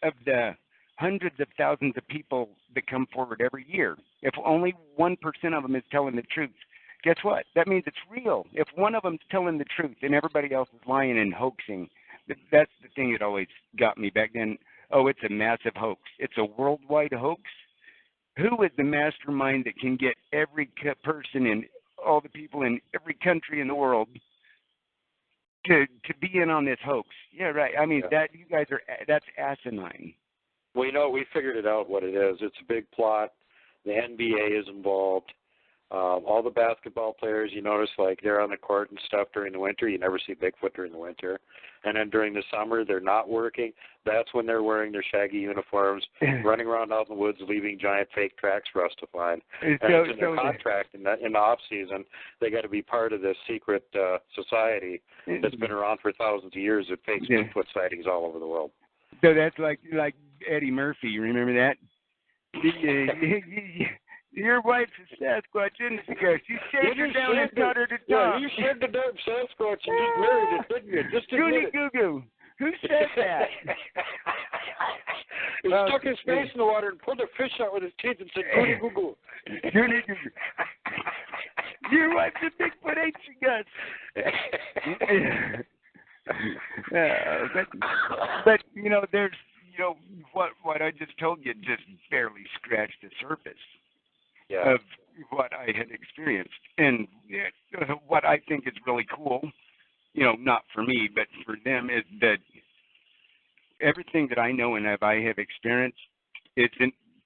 of the hundreds of thousands of people that come forward every year, if only 1% of them is telling the truth, guess what? That means it's real. If one of them's telling the truth and everybody else is lying and hoaxing, that's the thing that always got me back then. Oh, it's a massive hoax. It's a worldwide hoax. Who is the mastermind that can get every person and all the people in every country in the world to be in on this hoax? Yeah, right. I mean, that you guys that's asinine. Well, you know, we figured it out what it is. It's a big plot. The NBA is involved. All the basketball players, you notice, like, they're on the court and stuff during the winter. You never see Bigfoot during the winter. And then during the summer, they're not working. That's when they're wearing their shaggy uniforms, running around out in the woods, leaving giant fake tracks rustified. And it's in their contract in the off-season. They got to be part of this secret society that's been around for thousands of years that fakes Bigfoot sightings all over the world. So that's like Eddie Murphy. You remember that? Your wife's a Sasquatch, isn't it? Because you shaved her down and taught her to talk. Yeah, you shaved the damn Sasquatch and just married it, didn't you? Just admit it. Goony-goo-goo. Who said that? He stuck his face in the water and pulled a fish out with his teeth and said, goony-goo-goo. Goony-goo-goo. Your wife's a Bigfoot, ain't she, Gus? But, you know, there's, you know, what I just told you just barely scratched the surface of what I had experienced. And what I think is really cool, you know, not for me, but for them, is that everything that I know and I have experienced, it's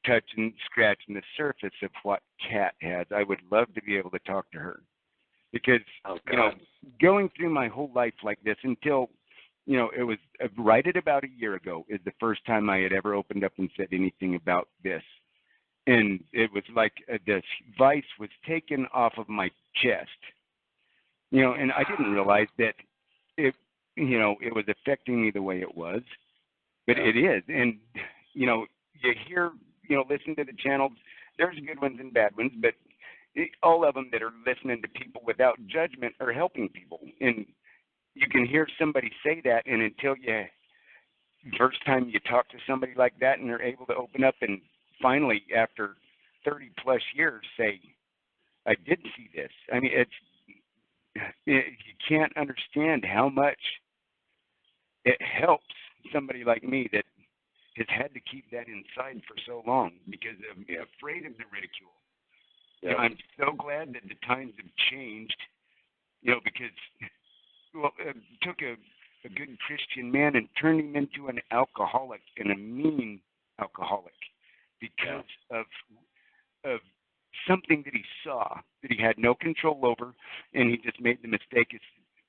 touching, scratching the surface of what Kat has. I would love to be able to talk to her. Because, going through my whole life like this until, it was right at about a year ago is the first time I had ever opened up and said anything about this. And it was like this vice was taken off of my chest. And I didn't realize that it was affecting me the way it was. But it is. And, you hear, listen to the channels. There's good ones and bad ones, but all of them that are listening to people without judgment are helping people. And you can hear somebody say that, and until first time you talk to somebody like that and they're able to open up and finally, after 30 plus years, say, I did see this. I mean, you can't understand how much it helps somebody like me that has had to keep that inside for so long because of afraid of the ridicule. Yeah. I'm so glad that the times have changed, because it took a good Christian man and turned him into an alcoholic and a mean alcoholic because of something that he saw that he had no control over, and he just made the mistake of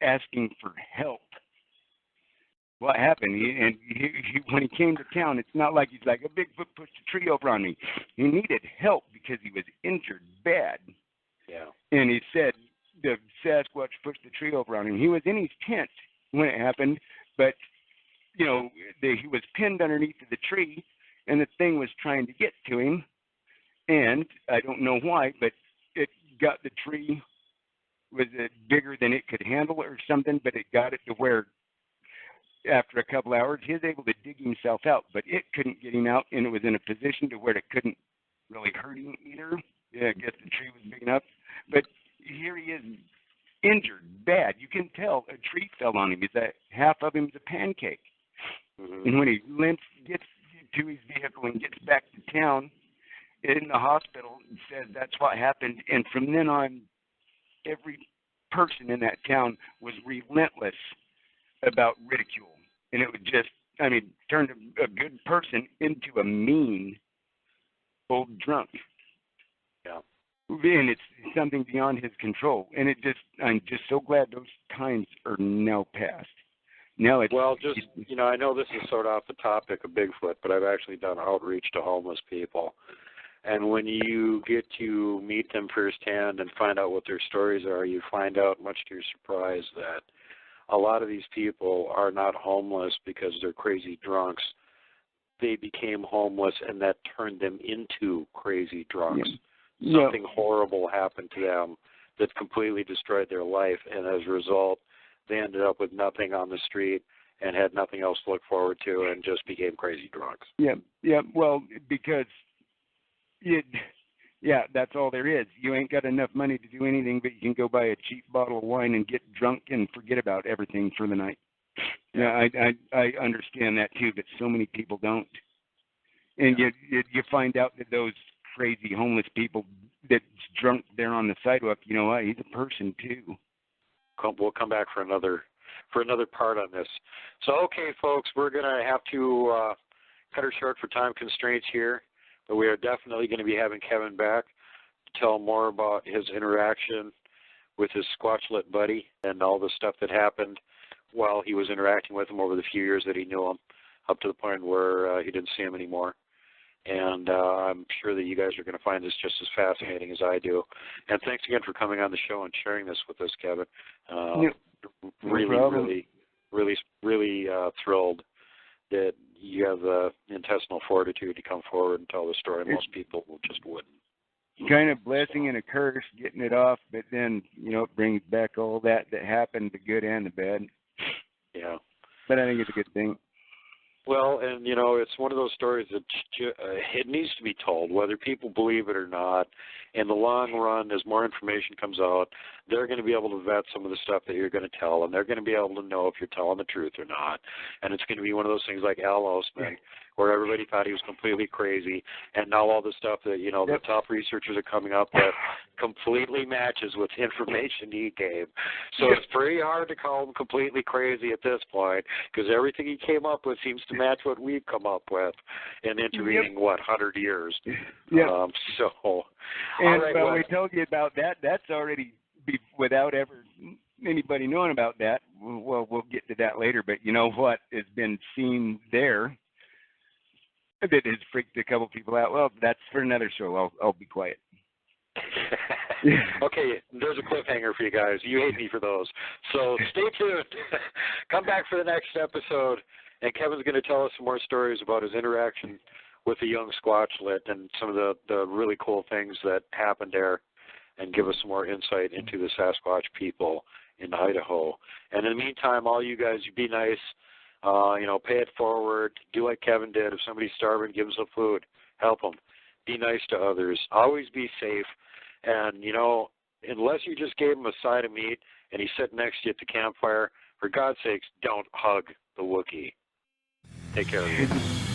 asking for help. What happened? When he came to town, it's not like he's like, a Bigfoot pushed a tree over on me. He needed help because he was injured bad. Yeah. And he said the Sasquatch pushed the tree over on him. He was in his tent when it happened, but, he was pinned underneath the tree, and the thing was trying to get to him. And I don't know why, but it got the tree, was it bigger than it could handle or something, but it got it to where after a couple hours, he was able to dig himself out, but it couldn't get him out, and it was in a position to where it couldn't really hurt him either. Yeah, I guess the tree was big enough. But here he is, injured, bad. You can tell a tree fell on him. Half of him is a pancake. Mm-hmm. And when he gets to his vehicle and gets back to town, in the hospital, and says that's what happened. And from then on, every person in that town was relentless about ridicule. And it would just, turned a good person into a mean old drunk. Yeah. And it's something beyond his control. And I'm just so glad those times are now past. Now it's... Well, I know this is sort of off the topic of Bigfoot, but I've actually done outreach to homeless people. And when you get to meet them firsthand and find out what their stories are, you find out, much to your surprise, that a lot of these people are not homeless because they're crazy drunks. They became homeless, and that turned them into crazy drunks. Yeah. Something horrible happened to them that completely destroyed their life, and as a result, they ended up with nothing on the street and had nothing else to look forward to and just became crazy drunks. Yeah. Well, because... that's all there is. You ain't got enough money to do anything, but you can go buy a cheap bottle of wine and get drunk and forget about everything for the night. Yeah, I understand that too, but so many people don't. And you find out that those crazy homeless people that's drunk there on the sidewalk, you know what? He's a person too. We'll come back for another part on this. So, okay, folks, we're gonna have to cut her short for time constraints here. But we are definitely going to be having Kevin back to tell more about his interaction with his Squatchlet buddy and all the stuff that happened while he was interacting with him over the few years that he knew him, up to the point where he didn't see him anymore. And I'm sure that you guys are going to find this just as fascinating as I do. And thanks again for coming on the show and sharing this with us, Kevin. Really thrilled that you have the intestinal fortitude to come forward and tell the story. Most people just wouldn't. Kind of blessing and a curse getting it off, but then, it brings back all that happened, the good and the bad. Yeah. But I think it's a good thing. Well, and, it's one of those stories that it needs to be told, whether people believe it or not. In the long run, as more information comes out, they're going to be able to vet some of the stuff that you're going to tell, and they're going to be able to know if you're telling the truth or not. And it's going to be one of those things like Al Osman, where everybody thought he was completely crazy, and now all the stuff that, you know, the top researchers are coming up that completely matches with information he gave. So it's pretty hard to call him completely crazy at this point, because everything he came up with seems to match what we've come up with in intervening, 100 years. And well, we told you about that. That's already, without ever anybody knowing about that. Well, we'll get to that later. But you know what has been seen there that has freaked a couple people out? Well, that's for another show. I'll be quiet. Okay, there's a cliffhanger for you guys. You hate me for those. So stay tuned. Come back for the next episode, and Kevin's going to tell us some more stories about his interaction with the young Squatchlet and some of the really cool things that happened there, and give us some more insight into the Sasquatch people in Idaho. And in the meantime, all you guys, you be nice. You know, pay it forward. Do like Kevin did. If somebody's starving, give them some food. Help them. Be nice to others. Always be safe. And, you know, unless you just gave him a side of meat and he's sitting next to you at the campfire, for God's sakes, don't hug the Wookiee. Take care of you.